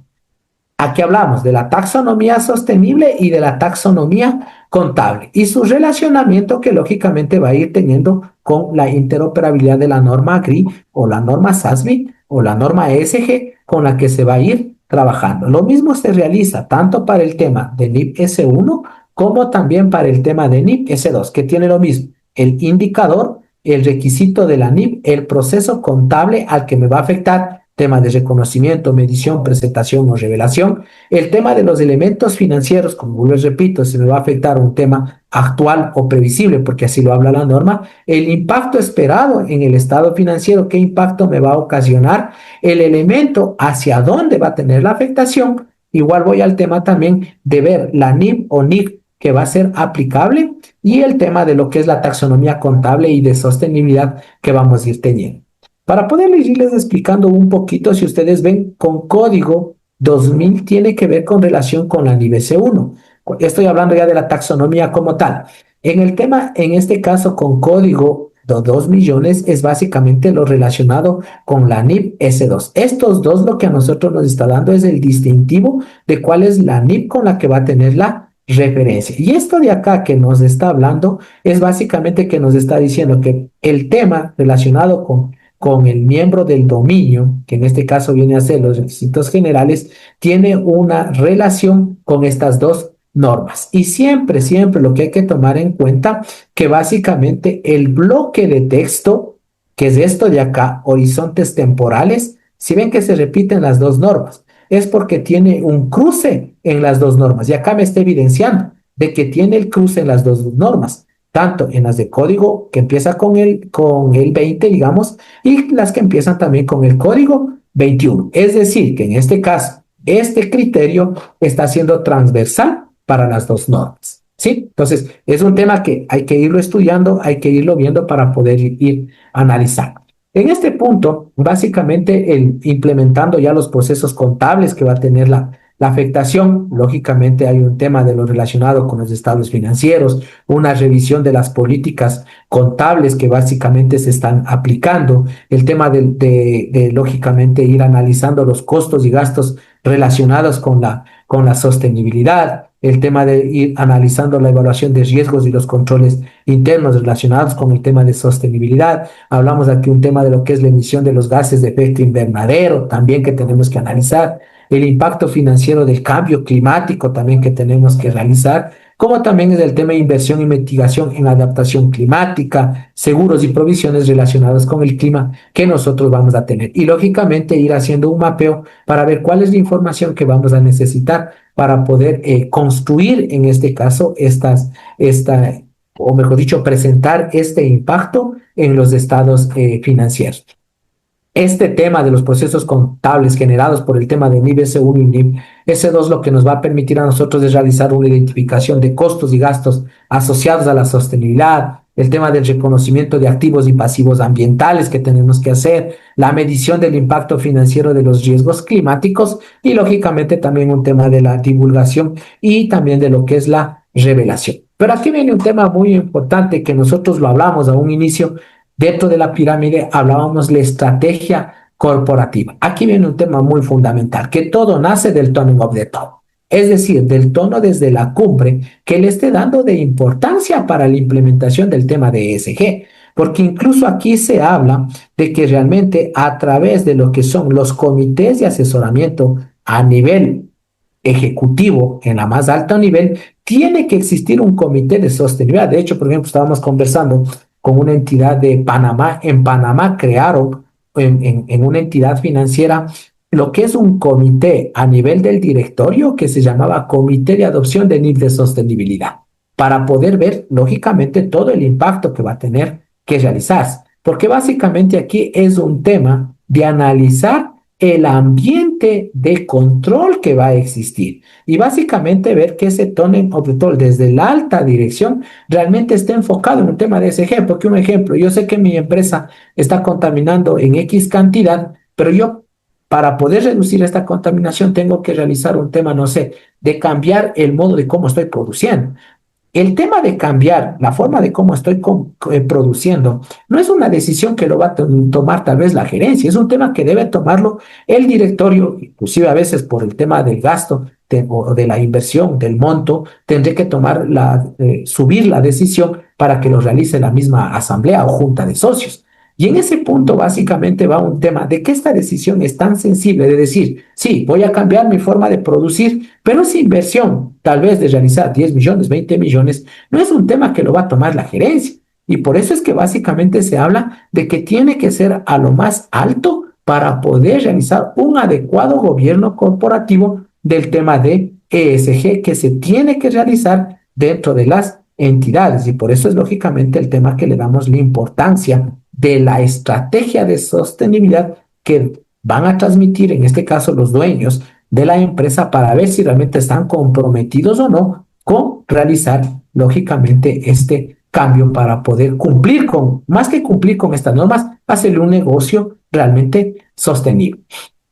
Aquí hablamos de la taxonomía sostenible y de la taxonomía contable y su relacionamiento que lógicamente va a ir teniendo con la interoperabilidad de la norma GRI o la norma SASB o la norma ESG con la que se va a ir trabajando. Lo mismo se realiza tanto para el tema de NIP S1 como también para el tema de NIP S2, que tiene lo mismo. El indicador, el requisito de la NIP, el proceso contable al que me va a afectar, tema de reconocimiento, medición, presentación o revelación, el tema de los elementos financieros, como les repito, se me va a afectar un tema actual o previsible, porque así lo habla la norma, el impacto esperado en el estado financiero, qué impacto me va a ocasionar, el elemento hacia dónde va a tener la afectación, igual voy al tema también de ver la NIP o NIC que va a ser aplicable y el tema de lo que es la taxonomía contable y de sostenibilidad que vamos a ir teniendo. Para poderles irles explicando un poquito, si ustedes ven, con código 2000 tiene que ver con relación con la NIB S1. Estoy hablando ya de la taxonomía como tal. En el tema, en este caso, con código de 2 millones, es básicamente lo relacionado con la NIB S2. Estos dos lo que a nosotros nos está dando es el distintivo de cuál es la NIB con la que va a tener la referencia. Y esto de acá que nos está hablando es básicamente que nos está diciendo que el tema relacionado con el miembro del dominio, que en este caso viene a ser los requisitos generales, tiene una relación con estas dos normas. Y siempre, siempre lo que hay que tomar en cuenta que básicamente el bloque de texto, que es esto de acá, horizontes temporales, si ven que se repiten las dos normas, es porque tiene un cruce en las dos normas. Y acá me está evidenciando de que tiene el cruce en las dos normas, tanto en las de código que empieza con el 20, digamos, y las que empiezan también con el código 21. Es decir, que en este caso, Este criterio está siendo transversal para las dos normas, ¿sí? Entonces, es un tema que hay que irlo estudiando, hay que irlo viendo para poder ir analizando. En este punto, básicamente, implementando ya los procesos contables que va a tener la afectación, lógicamente hay un tema de lo relacionado con los estados financieros, una revisión de las políticas contables que básicamente se están aplicando, el tema lógicamente ir analizando los costos y gastos relacionados con la sostenibilidad, el tema de ir analizando la evaluación de riesgos y los controles internos relacionados con el tema de sostenibilidad. Hablamos aquí un tema de lo que es la emisión de los gases de efecto invernadero, también que tenemos que analizar, el impacto financiero del cambio climático también que tenemos que realizar, como también es el tema de inversión y mitigación en adaptación climática, seguros y provisiones relacionadas con el clima que nosotros vamos a tener. Y lógicamente ir haciendo un mapeo para ver cuál es la información que vamos a necesitar para poder construir, en este caso, o mejor dicho, presentar este impacto en los estados financieros. Este tema de los procesos contables generados por el tema de NIB S1 y NIB S2 lo que nos va a permitir a nosotros es realizar una identificación de costos y gastos asociados a la sostenibilidad, el tema del reconocimiento de activos y pasivos ambientales que tenemos que hacer, la medición del impacto financiero de los riesgos climáticos y lógicamente también un tema de la divulgación y también de lo que es la revelación. Pero aquí viene un tema muy importante que nosotros lo hablamos a un inicio. Dentro de la pirámide hablábamos de la estrategia corporativa. Aquí viene un tema muy fundamental, que todo nace del toning of the top, es decir, del tono desde la cumbre que le esté dando de importancia para la implementación del tema de ESG, porque incluso aquí se habla de que realmente a través de lo que son los comités de asesoramiento a nivel ejecutivo, en la más alto nivel, tiene que existir un comité de sostenibilidad. De hecho, por ejemplo, estábamos conversando con una entidad de Panamá. En Panamá crearon en una entidad financiera lo que es un comité a nivel del directorio que se llamaba Comité de Adopción de NIF de Sostenibilidad, para poder ver, lógicamente, todo el impacto que va a tener que realizarse. Porque básicamente aquí es un tema de analizar el ambiente de control que va a existir y básicamente ver que ese toning of the top desde la alta dirección realmente está enfocado en un tema de ESG, porque un ejemplo, yo sé que mi empresa está contaminando en X cantidad, pero yo para poder reducir esta contaminación tengo que realizar un tema, no sé, de cambiar el modo de cómo estoy produciendo. El tema de cambiar la forma de cómo estoy produciendo no es una decisión que lo va a tomar tal vez la gerencia, es un tema que debe tomarlo el directorio, inclusive a veces por el tema del gasto o de la inversión, del monto, tendré que subir la decisión para que lo realice la misma asamblea o junta de socios. Y en ese punto básicamente va un tema de que esta decisión es tan sensible de decir, sí, voy a cambiar mi forma de producir, pero esa inversión, tal vez de realizar 10 millones, 20 millones, no es un tema que lo va a tomar la gerencia. Y por eso es que básicamente se habla de que tiene que ser a lo más alto para poder realizar un adecuado gobierno corporativo del tema de ESG que se tiene que realizar dentro de las entidades. Y por eso es lógicamente el tema que le damos la importancia de la estrategia de sostenibilidad que van a transmitir, en este caso, los dueños de la empresa para ver si realmente están comprometidos o no con realizar, lógicamente, este cambio para poder cumplir con, más que cumplir con estas normas, hacerle un negocio realmente sostenible.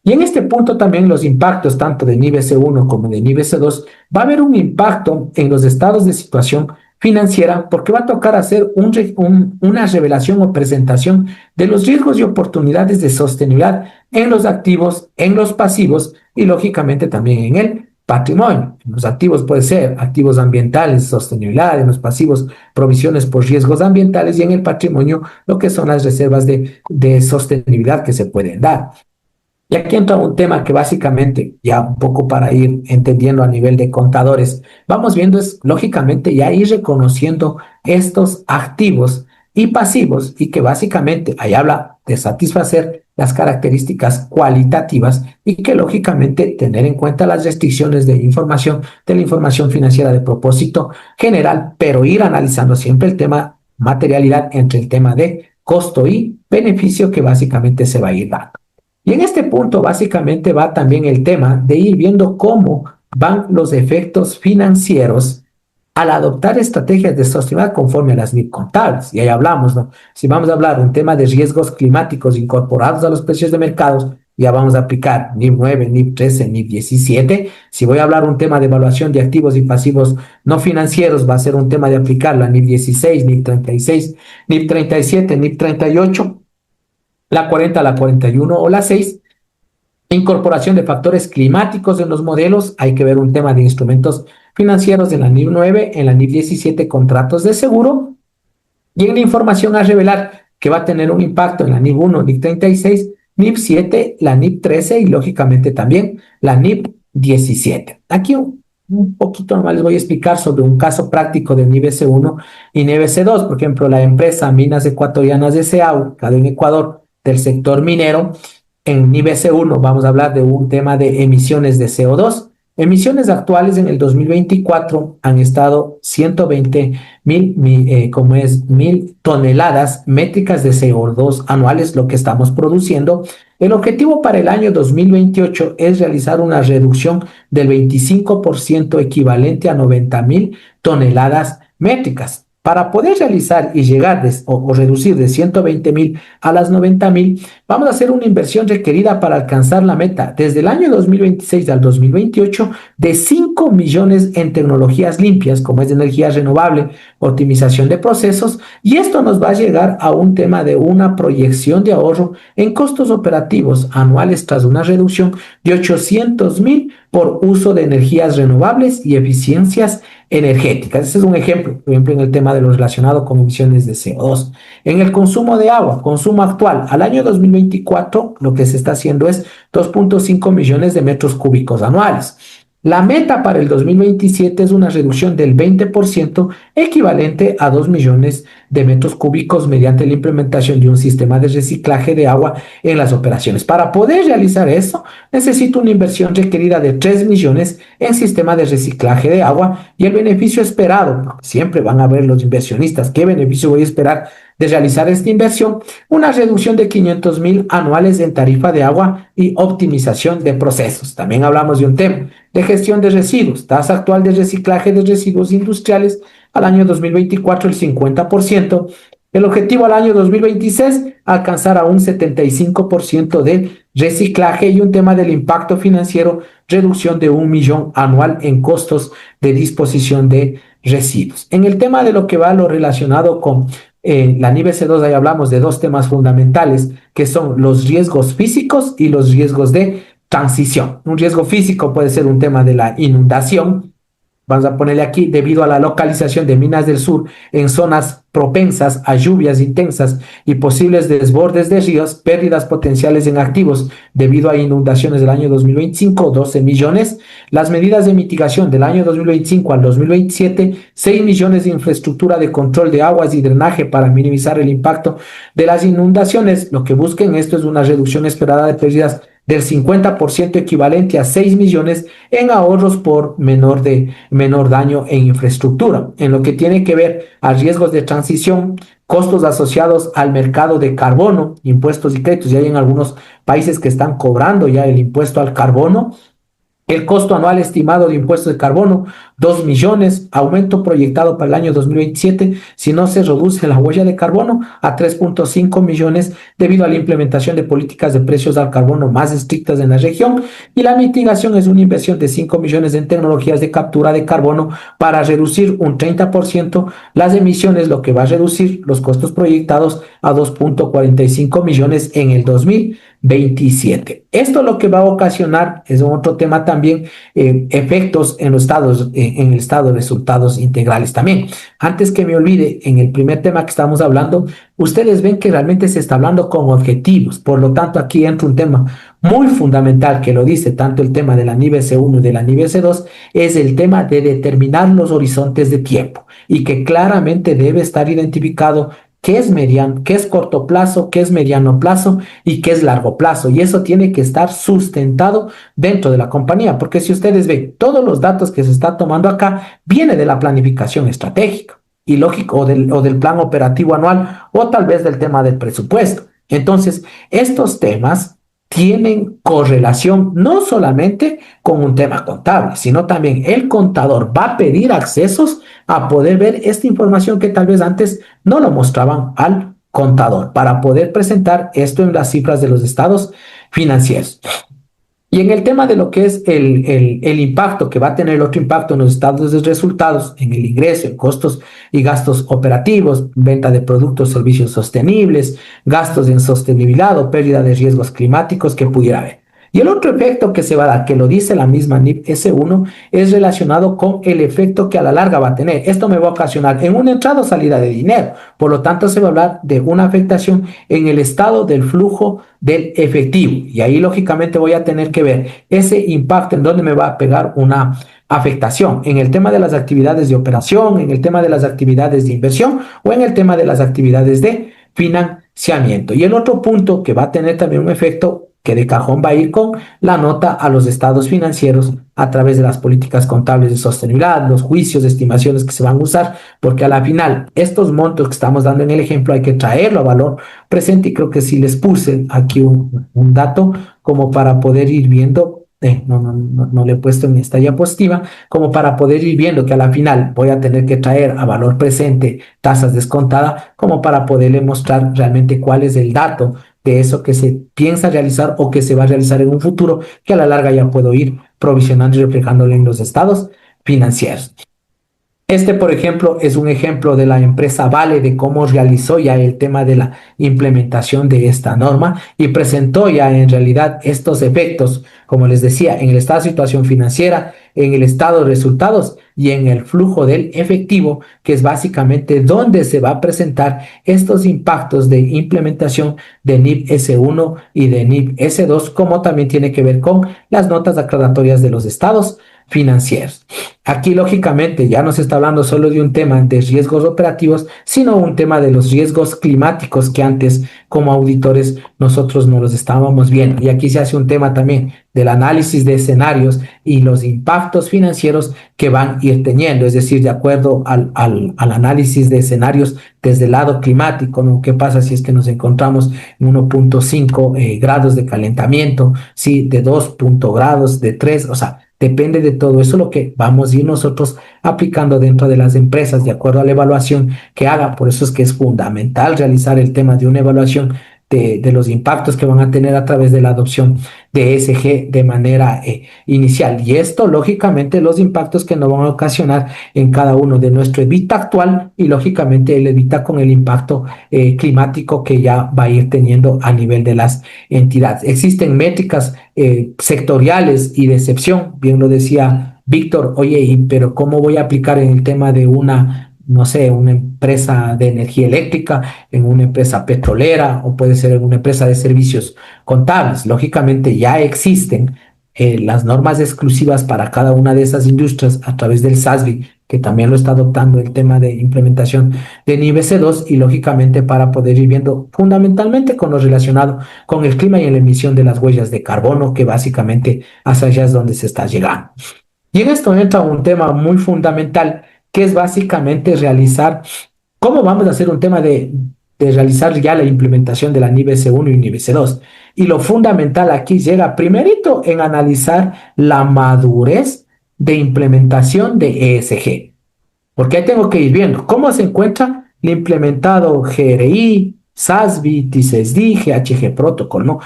Y en este punto también los impactos tanto de NIB S1 como de NIB S2 va a haber un impacto en los estados de situación financiera porque va a tocar hacer una revelación o presentación de los riesgos y oportunidades de sostenibilidad en los activos, en los pasivos y lógicamente también en el patrimonio. En los activos puede ser activos ambientales, sostenibilidad, en los pasivos provisiones por riesgos ambientales y en el patrimonio lo que son las reservas de sostenibilidad que se pueden dar. Y aquí entra un tema que básicamente, ya un poco para ir entendiendo a nivel de contadores, vamos viendo es lógicamente ya ir reconociendo estos activos y pasivos y que básicamente ahí habla de satisfacer las características cualitativas y que lógicamente tener en cuenta las restricciones de la información financiera de propósito general, pero ir analizando siempre el tema materialidad entre el tema de costo y beneficio que básicamente se va a ir dando. Y en este punto básicamente va también el tema de ir viendo cómo van los efectos financieros al adoptar estrategias de sostenibilidad conforme a las NIP contables. Y ahí hablamos, ¿no? Si vamos a hablar de un tema de riesgos climáticos incorporados a los precios de mercados, ya vamos a aplicar NIP 9, NIP 13, NIP 17. Si voy a hablar un tema de evaluación de activos y pasivos no financieros, va a ser un tema de aplicar la NIP 16, NIP 36, NIP 37, NIP 38, la 40, la 41 o la 6. Incorporación de factores climáticos en los modelos, hay que ver un tema de instrumentos financieros en la NIP 9, en la NIP 17, contratos de seguro, y en la información a revelar que va a tener un impacto en la NIP 1, NIP 36, NIP 7, la NIP 13 y lógicamente también la NIP 17. Aquí un poquito nomás les voy a explicar sobre un caso práctico de NIB S1 y NIB S2. Por ejemplo, la empresa Minas Ecuatorianas de SEAU, ubicada en Ecuador, del sector minero. En NIB S1 vamos a hablar de un tema de emisiones de CO2. Emisiones actuales en el 2024 han estado 120.000 toneladas métricas de CO2 anuales, lo que estamos produciendo. El objetivo para el año 2028 es realizar una reducción del 25% equivalente a 90.000 toneladas métricas. Para poder realizar y llegar o reducir de 120.000 a las 90.000, vamos a hacer una inversión requerida para alcanzar la meta desde el año 2026 al 2028 de 5 millones en tecnologías limpias, como es de energía renovable, optimización de procesos, y esto nos va a llegar a un tema de una proyección de ahorro en costos operativos anuales tras una reducción de 800.000 por uso de energías renovables y eficiencias energéticas. Ese es un ejemplo, por ejemplo, en el tema de lo relacionado con emisiones de CO2. En el consumo de agua, consumo actual, al año 2024, lo que se está haciendo es 2.5 millones de metros cúbicos anuales. La meta para el 2027 es una reducción del 20%, equivalente a 2 millones de metros cúbicos mediante la implementación de un sistema de reciclaje de agua en las operaciones. Para poder realizar eso, necesito una inversión requerida de 3 millones en sistema de reciclaje de agua, y el beneficio esperado, siempre van a ver los inversionistas, ¿qué beneficio voy a esperar de realizar esta inversión? Una reducción de 500.000 anuales en tarifa de agua y optimización de procesos. También hablamos de un tema de gestión de residuos, tasa actual de reciclaje de residuos industriales al año 2024 el 50%. El objetivo al año 2026, alcanzar a un 75% de reciclaje, y un tema del impacto financiero, reducción de 1 millón anual en costos de disposición de residuos. En el tema de lo que va lo relacionado con la NIB S2, ahí hablamos de dos temas fundamentales, que son los riesgos físicos y los riesgos de transición. Un riesgo físico puede ser un tema de la inundación. Vamos a ponerle aquí, debido a la localización de Minas del Sur en zonas propensas a lluvias intensas y posibles desbordes de ríos, pérdidas potenciales en activos debido a inundaciones del año 2025, 12 millones. Las medidas de mitigación del año 2025 al 2027, 6 millones de infraestructura de control de aguas y drenaje para minimizar el impacto de las inundaciones. Lo que busquen esto es una reducción esperada de pérdidas del 50%, equivalente a 6 millones en ahorros por menor daño en infraestructura. En lo que tiene que ver a riesgos de transición, costos asociados al mercado de carbono, impuestos y créditos, ya hay en algunos países que están cobrando ya el impuesto al carbono. El costo anual estimado de impuestos de carbono, 2 millones, aumento proyectado para el año 2027 si no se reduce la huella de carbono a 3.5 millones debido a la implementación de políticas de precios al carbono más estrictas en la región, y la mitigación es una inversión de 5 millones en tecnologías de captura de carbono para reducir un 30% las emisiones, lo que va a reducir los costos proyectados a 2.45 millones en el 2027. Esto lo que va a ocasionar es otro tema también, efectos en los estados, en el estado de resultados integrales también. Antes que me olvide, en el primer tema que estamos hablando, ustedes ven que realmente se está hablando con objetivos. Por lo tanto, aquí entra un tema muy fundamental que lo dice tanto el tema de la NIB S1 y de la NIB S2, es el tema de determinar los horizontes de tiempo, y que claramente debe estar identificado qué es mediano, qué es corto plazo, qué es mediano plazo y qué es largo plazo. Y eso tiene que estar sustentado dentro de la compañía, porque si ustedes ven, todos los datos que se está tomando acá viene de la planificación estratégica y lógico, o del plan operativo anual, o tal vez del tema del presupuesto. Entonces, estos temas tienen correlación no solamente con un tema contable, sino también el contador va a pedir accesos a poder ver esta información que tal vez antes no lo mostraban al contador para poder presentar esto en las cifras de los estados financieros. Y en el tema de lo que es el impacto que va a tener el otro impacto en los estados de resultados, en el ingreso, en costos y gastos operativos, venta de productos, servicios sostenibles, gastos en sostenibilidad o pérdida de riesgos climáticos que pudiera haber. Y el otro efecto que se va a dar, que lo dice la misma NIP S1, es relacionado con el efecto que a la larga va a tener. Esto me va a ocasionar en una entrada o salida de dinero. Por lo tanto, se va a hablar de una afectación en el estado del flujo del efectivo. Y ahí, lógicamente, voy a tener que ver ese impacto en donde me va a pegar una afectación en el tema de las actividades de operación, en el tema de las actividades de inversión o en el tema de las actividades de financiamiento. Y el otro punto que va a tener también un efecto que de cajón va a ir con la nota a los estados financieros a través de las políticas contables de sostenibilidad, los juicios de estimaciones que se van a usar, porque a la final estos montos que estamos dando en el ejemplo hay que traerlo a valor presente y creo que sí les puse aquí un dato como para poder ir viendo. No le he puesto en esta diapositiva, como para poder ir viendo que a la final voy a tener que traer a valor presente tasas descontadas, como para poderle mostrar realmente cuál es el dato de eso que se piensa realizar o que se va a realizar en un futuro, que a la larga ya puedo ir provisionando y reflejándolo en los estados financieros. Este, por ejemplo, es un ejemplo de la empresa Vale de cómo realizó ya el tema de la implementación de esta norma y presentó ya en realidad estos efectos, como les decía, en el estado de situación financiera, en el estado de resultados y en el flujo del efectivo, que es básicamente donde se va a presentar estos impactos de implementación de NIP S1 y de NIP S2, como también tiene que ver con las notas aclaratorias de los estados financieros. Aquí, lógicamente, ya no se está hablando solo de un tema de riesgos operativos, sino un tema de los riesgos climáticos que antes, como auditores, nosotros no los estábamos viendo. Y aquí se hace un tema también del análisis de escenarios y los impactos financieros que van a ir teniendo, es decir, de acuerdo al análisis de escenarios desde el lado climático, ¿no? ¿Qué pasa si es que nos encontramos en 1.5 grados de calentamiento, sí, de 2 grados, de 3, o sea, depende de todo eso lo que vamos a ir nosotros aplicando dentro de las empresas de acuerdo a la evaluación que haga. Por eso es que es fundamental realizar el tema de una evaluación de los impactos que van a tener a través de la adopción de ESG de manera inicial. Y esto, lógicamente, los impactos que nos van a ocasionar en cada uno de nuestro EBITDA actual y, lógicamente, el EBITDA con el impacto climático que ya va a ir teniendo a nivel de las entidades. Existen métricas sectoriales y de excepción, bien lo decía Víctor, oye, pero ¿cómo voy a aplicar en el tema de no sé, una empresa de energía eléctrica, en una empresa petrolera o puede ser en una empresa de servicios contables? Lógicamente ya existen las normas exclusivas para cada una de esas industrias a través del SASB, que también lo está adoptando el tema de implementación de nivel C2 y lógicamente para poder ir viendo fundamentalmente con lo relacionado con el clima y la emisión de las huellas de carbono, que básicamente hacia allá es donde se está llegando. Y en esto entra un tema muy fundamental, que es básicamente realizar, cómo vamos a hacer un tema de realizar ya la implementación de la NIB S1 y NIB S2. Y lo fundamental aquí llega primerito en analizar la madurez de implementación de ESG. Porque ahí tengo que ir viendo cómo se encuentra el implementado GRI, SASB, TCSD, GHG Protocol, ¿no?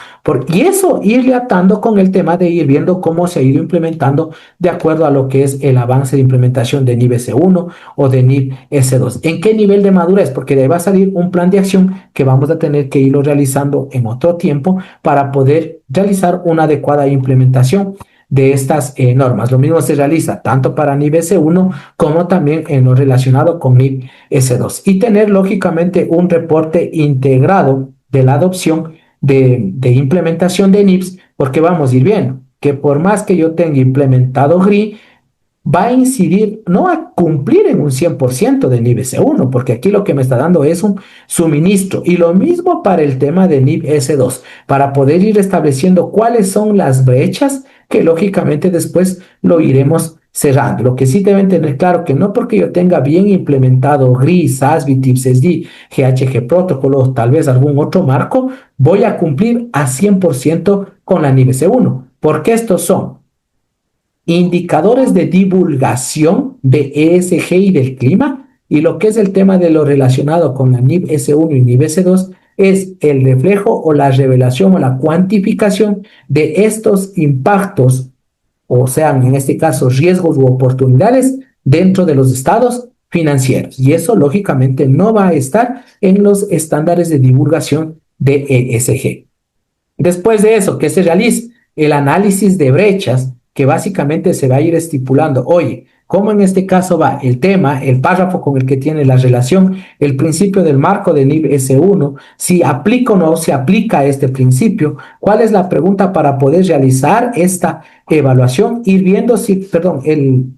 Y eso irle atando con el tema de ir viendo cómo se ha ido implementando de acuerdo a lo que es el avance de implementación de NIB S1 o de NIB S2. ¿En qué nivel de madurez? Porque de ahí va a salir un plan de acción que vamos a tener que irlo realizando en otro tiempo para poder realizar una adecuada implementación de estas normas. Lo mismo se realiza tanto para NIB S1 como también en lo relacionado con NIB S2 y tener lógicamente un reporte integrado de la adopción de implementación de NIBs, porque vamos a ir viendo que por más que yo tenga implementado GRI, va a incidir, no a cumplir en un 100% de NIB S1, porque aquí lo que me está dando es un suministro. Y lo mismo para el tema de NIB S2, para poder ir estableciendo cuáles son las brechas que lógicamente después lo iremos cerrando. Lo que sí deben tener claro que no porque yo tenga bien implementado GRI, SASB, TIPS-SD, GHG Protocol, tal vez algún otro marco, voy a cumplir a 100% con la NIB S1, porque estos son indicadores de divulgación de ESG y del clima, y lo que es el tema de lo relacionado con la NIB S1 y NIB S2 es el reflejo o la revelación o la cuantificación de estos impactos, o sean en este caso riesgos u oportunidades dentro de los estados financieros. Y eso lógicamente no va a estar en los estándares de divulgación de ESG. Después de eso, que se realice el análisis de brechas, que básicamente se va a ir estipulando, oye, ¿cómo en este caso va el tema, el párrafo con el que tiene la relación, el principio del marco de NIB S1, si aplica o no se aplica este principio? ¿Cuál es la pregunta para poder realizar esta evaluación? Ir viendo si, perdón,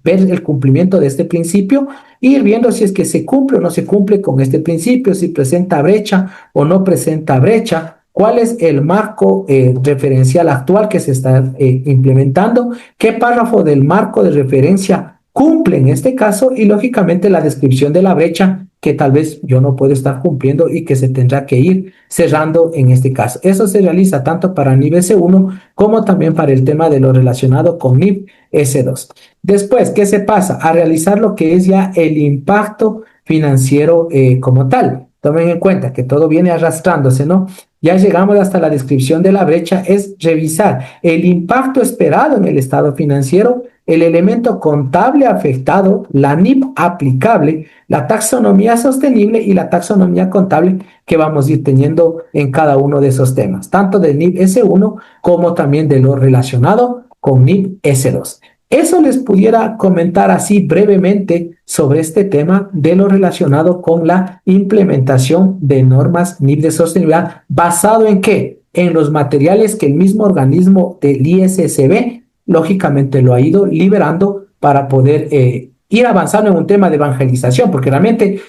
ver el cumplimiento de este principio, ir viendo si es que se cumple o no se cumple con este principio, si presenta brecha o no presenta brecha. ¿Cuál es el marco referencial actual que se está implementando? ¿Qué párrafo del marco de referencia cumple en este caso? Y lógicamente la descripción de la brecha que tal vez yo no puedo estar cumpliendo y que se tendrá que ir cerrando en este caso. Eso se realiza tanto para NIB S1 como también para el tema de lo relacionado con NIB S2. Después, ¿qué se pasa? A realizar lo que es ya el impacto financiero como tal. Tomen en cuenta que todo viene arrastrándose, ¿no? Ya llegamos hasta la descripción de la brecha, es revisar el impacto esperado en el estado financiero, el elemento contable afectado, la NIP aplicable, la taxonomía sostenible y la taxonomía contable que vamos a ir teniendo en cada uno de esos temas, tanto del NIP S1 como también de lo relacionado con NIP S2. Eso les pudiera comentar así brevemente sobre este tema de lo relacionado con la implementación de normas NIP de sostenibilidad, basado en qué? En los materiales que el mismo organismo del ISSB lógicamente lo ha ido liberando para poder ir avanzando en un tema de evangelización, porque realmente,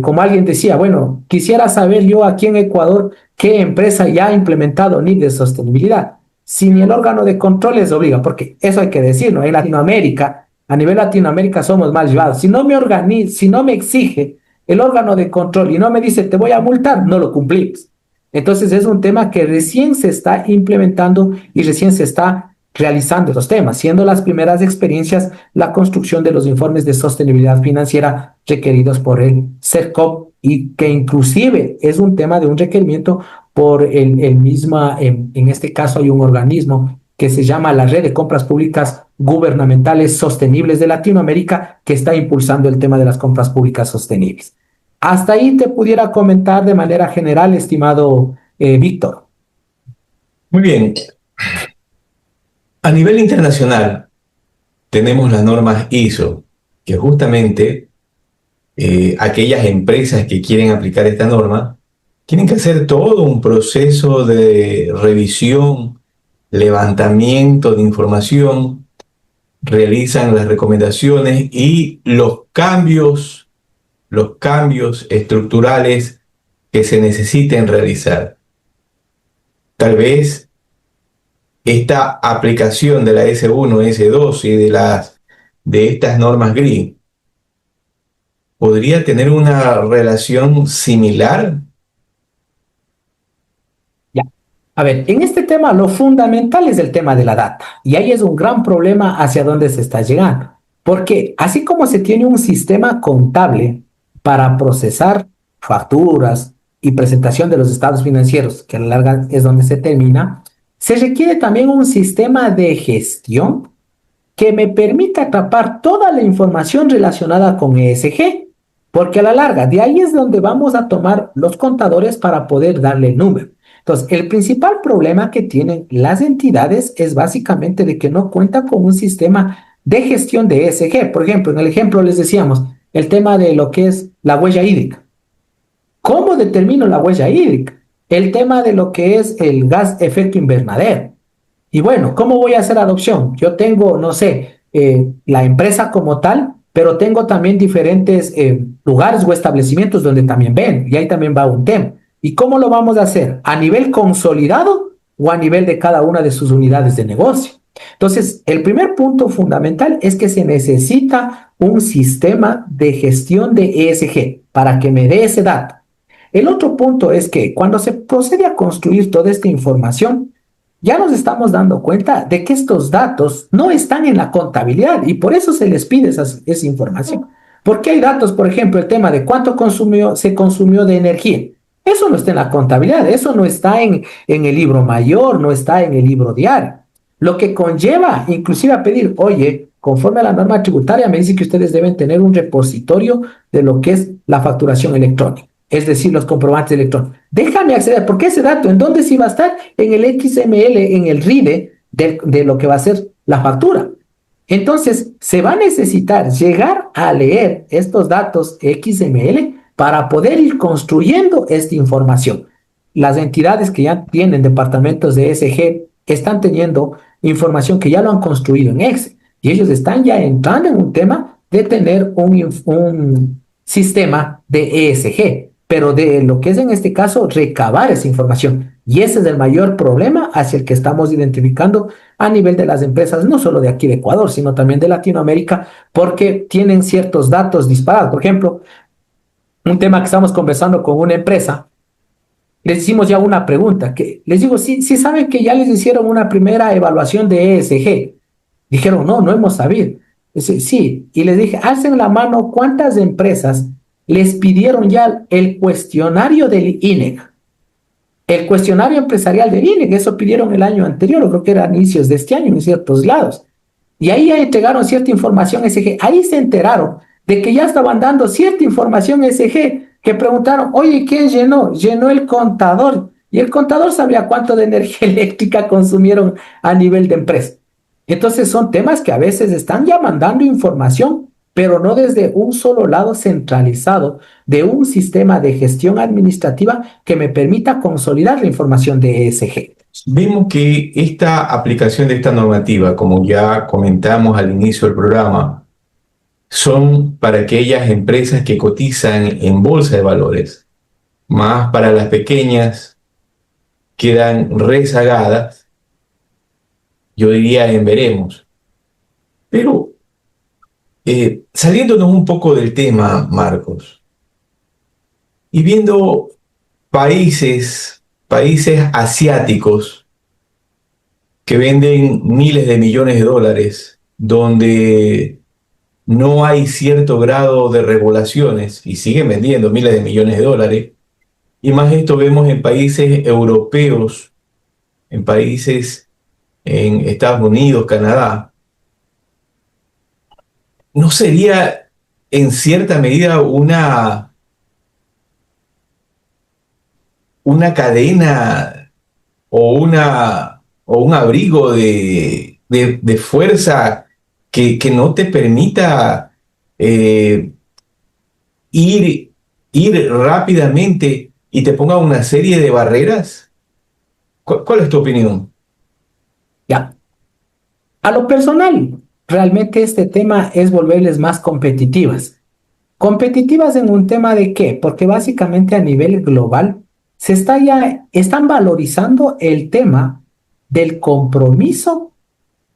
como alguien decía, bueno, quisiera saber yo aquí en Ecuador qué empresa ya ha implementado NIP de sostenibilidad. Si ni el órgano de control les obliga, porque eso hay que decirlo, en Latinoamérica, a nivel Latinoamérica somos mal llevados. Si no me exige el órgano de control y no me dice te voy a multar, no lo cumplimos. Entonces es un tema que recién se está implementando y recién se está realizando los temas, siendo las primeras experiencias la construcción de los informes de sostenibilidad financiera requeridos por el CERCOP y que inclusive es un tema de un requerimiento por el misma, en este caso hay un organismo que se llama la Red de Compras Públicas Gubernamentales Sostenibles de Latinoamérica, que está impulsando el tema de las compras públicas sostenibles. Hasta ahí te pudiera comentar de manera general, estimado Víctor. Muy bien. A nivel internacional, tenemos las normas ISO, que justamente aquellas empresas que quieren aplicar esta norma tienen que hacer todo un proceso de revisión, levantamiento de información, realizan las recomendaciones y los cambios estructurales que se necesiten realizar. Tal vez esta aplicación de la S1, S2 y de estas normas GRI podría tener una relación similar. Ya. A ver, en este tema lo fundamental es el tema de la data y ahí es un gran problema hacia dónde se está llegando, porque así como se tiene un sistema contable para procesar facturas y presentación de los estados financieros, que a la larga es donde se termina, se requiere también un sistema de gestión que me permita atrapar toda la información relacionada con ESG, porque a la larga de ahí es donde vamos a tomar los contadores para poder darle el número. Entonces, el principal problema que tienen las entidades es básicamente de que no cuentan con un sistema de gestión de ESG. Por ejemplo, en el ejemplo les decíamos el tema de lo que es la huella hídrica. ¿Cómo determino la huella hídrica? El tema de lo que es el gas efecto invernadero. Y bueno, ¿cómo voy a hacer adopción? Yo tengo, no sé, la empresa como tal, pero tengo también diferentes lugares o establecimientos donde también ven, y ahí también va un tema. ¿Y cómo lo vamos a hacer? ¿A nivel consolidado o a nivel de cada una de sus unidades de negocio. Entonces, el primer punto fundamental es que se necesita un sistema de gestión de ESG para que me dé ese dato. El otro punto es que cuando se procede a construir toda esta información, ya nos estamos dando cuenta de que estos datos no están en la contabilidad y por eso se les pide esa información. Porque hay datos, por ejemplo, el tema de cuánto se consumió de energía. Eso no está en la contabilidad, eso no está en el libro mayor, no está en el libro diario. Lo que conlleva inclusive a pedir, oye, conforme a la norma tributaria, me dice que ustedes deben tener un repositorio de lo que es la facturación electrónica, es decir, los comprobantes electrónicos. Déjame acceder, porque ese dato, ¿en dónde sí va a estar? En el XML, en el RIDE de lo que va a ser la factura. Entonces, se va a necesitar llegar a leer estos datos XML para poder ir construyendo esta información. Las entidades que ya tienen departamentos de ESG están teniendo información que ya lo han construido en Excel y ellos están ya entrando en un tema de tener un sistema de ESG, pero de lo que es en este caso recabar esa información. Y ese es el mayor problema hacia el que estamos identificando a nivel de las empresas, no solo de aquí de Ecuador, sino también de Latinoamérica, porque tienen ciertos datos disparados. Por ejemplo, un tema que estamos conversando con una empresa, les hicimos ya una pregunta, que les digo, sí saben que ya les hicieron una primera evaluación de ESG. Dijeron, no, no hemos sabido. Dice, sí, y les dije, alcen la mano, ¿cuántas empresas les pidieron ya el cuestionario del INEC? El cuestionario empresarial del INEC, eso pidieron el año anterior, o creo que era a inicios de este año en ciertos lados. Y ahí ya entregaron cierta información ESG. Ahí se enteraron de que ya estaban dando cierta información ESG, que preguntaron, oye, ¿quién llenó? Llenó el contador. Y el contador sabía cuánto de energía eléctrica consumieron a nivel de empresa. Entonces son temas que a veces están ya mandando información, pero no desde un solo lado centralizado de un sistema de gestión administrativa que me permita consolidar la información de ESG. Vemos que esta aplicación de esta normativa, como ya comentamos al inicio del programa, son para aquellas empresas que cotizan en bolsa de valores, más para las pequeñas quedan rezagadas, yo diría en veremos. Pero saliéndonos un poco del tema, Marcos, y viendo países asiáticos que venden miles de millones de dólares, donde no hay cierto grado de regulaciones y siguen vendiendo miles de millones de dólares. Y más esto vemos en países europeos, en países en Estados Unidos, Canadá. ¿No sería en cierta medida una cadena o un abrigo de fuerza que no te permita ir rápidamente y te ponga una serie de barreras? ¿Cuál es tu opinión? Ya. A lo personal, realmente este tema es volverles más competitivas. Competitivas en un tema de qué? Porque básicamente a nivel global están valorizando el tema del compromiso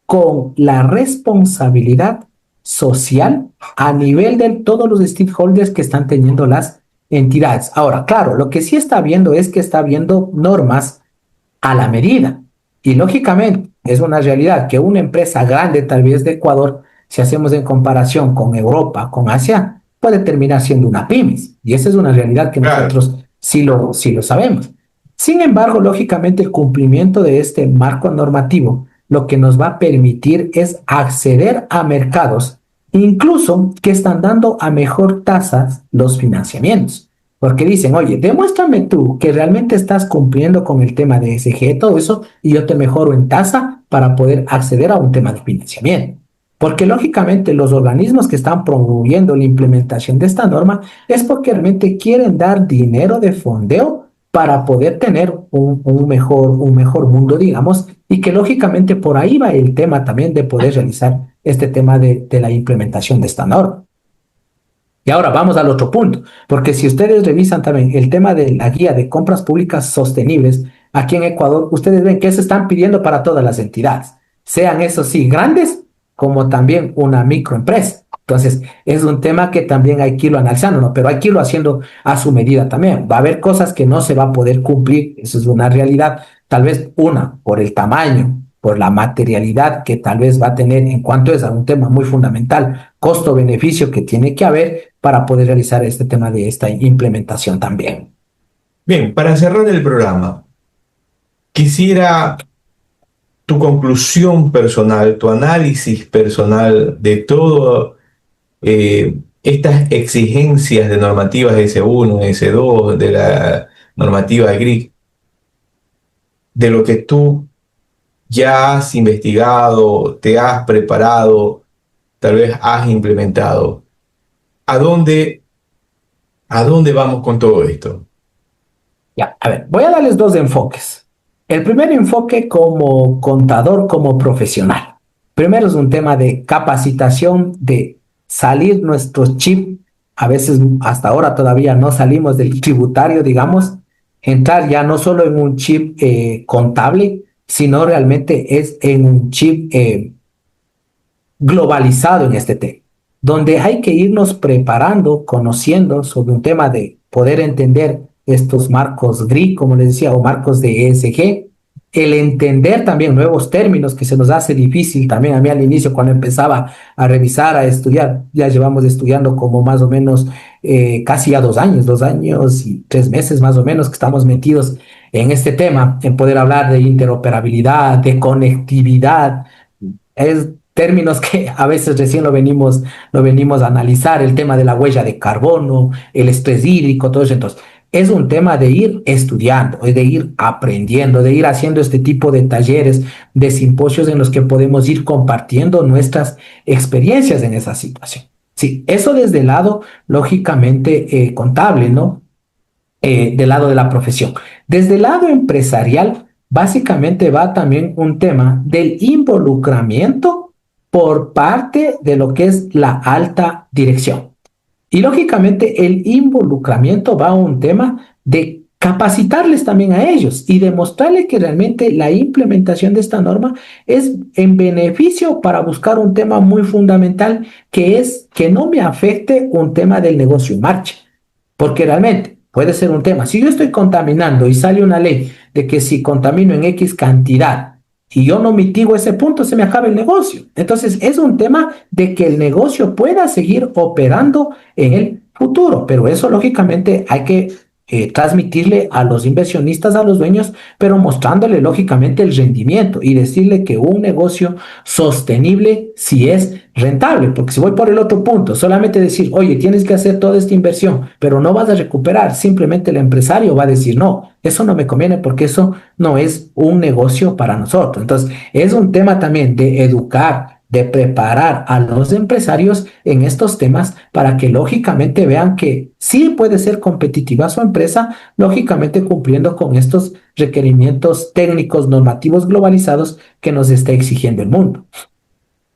con la responsabilidad social a nivel de todos los stakeholders que están teniendo las entidades. Ahora, claro, lo que sí está viendo es que está viendo normas a la medida. Y lógicamente es una realidad que una empresa grande, tal vez de Ecuador, si hacemos en comparación con Europa, con Asia, puede terminar siendo una pymes. Y esa es una realidad que nosotros sí lo sabemos. Sin embargo, lógicamente el cumplimiento de este marco normativo lo que nos va a permitir es acceder a mercados, incluso que están dando a mejor tasas los financiamientos. Porque dicen, oye, demuéstrame tú que realmente estás cumpliendo con el tema de ESG, todo eso, y yo te mejoro en tasa para poder acceder a un tema de financiamiento. Porque lógicamente los organismos que están promoviendo la implementación de esta norma es porque realmente quieren dar dinero de fondeo para poder tener un mejor mundo, digamos, y que lógicamente por ahí va el tema también de poder realizar este tema de la implementación de esta norma. Y ahora vamos al otro punto, porque si ustedes revisan también el tema de la guía de compras públicas sostenibles, aquí en Ecuador, ustedes ven que se están pidiendo para todas las entidades, sean eso sí grandes como también una microempresa. Entonces, es un tema que también hay que irlo analizando, ¿no? Pero hay que irlo haciendo a su medida también. Va a haber cosas que no se va a poder cumplir, eso es una realidad. Tal vez una, por el tamaño, por la materialidad que tal vez va a tener en cuanto es a un tema muy fundamental, costo-beneficio que tiene que haber para poder realizar este tema de esta implementación también. Bien, para cerrar el programa, quisiera tu conclusión personal, tu análisis personal de todo estas exigencias de normativas S1, S2, de la normativa GRIC, de lo que tú ya has investigado, te has preparado, tal vez has implementado. ¿A dónde, a dónde vamos con todo esto? Ya, a ver, voy a darles dos enfoques. El primer enfoque como contador, como profesional. Primero es un tema de capacitación, de salir nuestro chip. A veces hasta ahora todavía no salimos del tributario, digamos, entrar ya no solo en un chip contable, sino realmente es en un chip globalizado en este tema, donde hay que irnos preparando, conociendo sobre un tema de poder entender estos marcos GRI, como les decía, o marcos de ESG, el entender también nuevos términos que se nos hace difícil también a mí al inicio cuando empezaba a revisar, a estudiar, ya llevamos estudiando como más o menos casi ya 2 años y 3 meses más o menos que estamos metidos en este tema, en poder hablar de interoperabilidad, de conectividad, es términos que a veces recién lo venimos a analizar, el tema de la huella de carbono, el estrés hídrico, todo eso. Entonces, es un tema de ir estudiando, de ir aprendiendo, de ir haciendo este tipo de talleres, de simposios en los que podemos ir compartiendo nuestras experiencias en esa situación. Sí, eso desde el lado, lógicamente, contable, ¿no? Del lado de la profesión. Desde el lado empresarial, básicamente va también un tema del involucramiento por parte de lo que es la alta dirección. Y lógicamente el involucramiento va a un tema de capacitarles también a ellos y demostrarles que realmente la implementación de esta norma es en beneficio para buscar un tema muy fundamental que es que no me afecte un tema del negocio en marcha. Porque realmente puede ser un tema. Si yo estoy contaminando y sale una ley de que si contamino en X cantidad y yo no mitigo ese punto, se me acaba el negocio. Entonces es un tema de que el negocio pueda seguir operando en el futuro, pero eso lógicamente hay que transmitirle a los inversionistas, a los dueños, pero mostrándole lógicamente el rendimiento y decirle que un negocio sostenible sí es rentable, porque si voy por el otro punto, solamente decir, oye, tienes que hacer toda esta inversión, pero no vas a recuperar, simplemente el empresario va a decir, no, eso no me conviene porque eso no es un negocio para nosotros. Entonces, es un tema también de educar, de preparar a los empresarios en estos temas para que lógicamente vean que sí puede ser competitiva su empresa, lógicamente cumpliendo con estos requerimientos técnicos normativos globalizados que nos está exigiendo el mundo.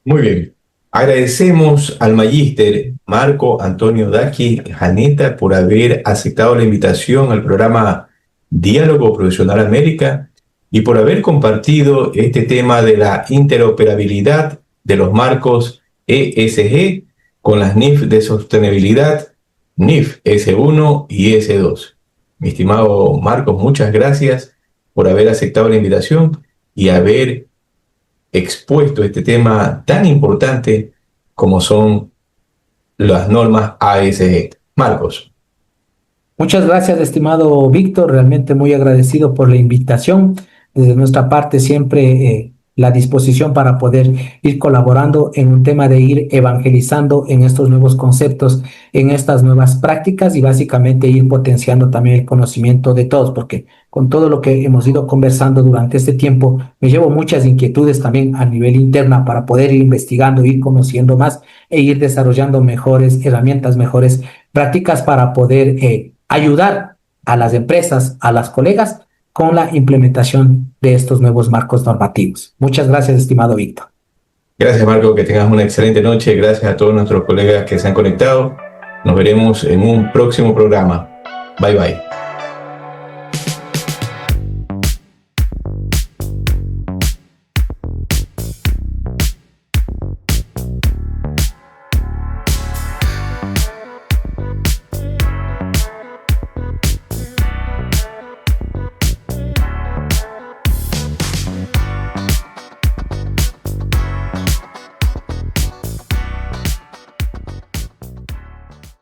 Muy bien. Agradecemos al magíster Marco Antonio Daqui Janeta por haber aceptado la invitación al programa Diálogo Profesional América y por haber compartido este tema de la interoperabilidad de los marcos ESG con las NIF de sostenibilidad, NIF S1 y S2. Mi estimado Marcos, muchas gracias por haber aceptado la invitación y haber expuesto este tema tan importante como son las normas ASG. Marcos. Muchas gracias, estimado Víctor. Realmente muy agradecido por la invitación. Desde nuestra parte, siempre la disposición para poder ir colaborando en un tema de ir evangelizando en estos nuevos conceptos, en estas nuevas prácticas y básicamente ir potenciando también el conocimiento de todos, porque con todo lo que hemos ido conversando durante este tiempo, me llevo muchas inquietudes también a nivel interna para poder ir investigando, ir conociendo más e ir desarrollando mejores herramientas, mejores prácticas para poder ayudar a las empresas, a las colegas con la implementación de estos nuevos marcos normativos. Muchas gracias, estimado Víctor. Gracias, Marco, que tengas una excelente noche. Gracias a todos nuestros colegas que se han conectado. Nos veremos en un próximo programa. Bye, bye.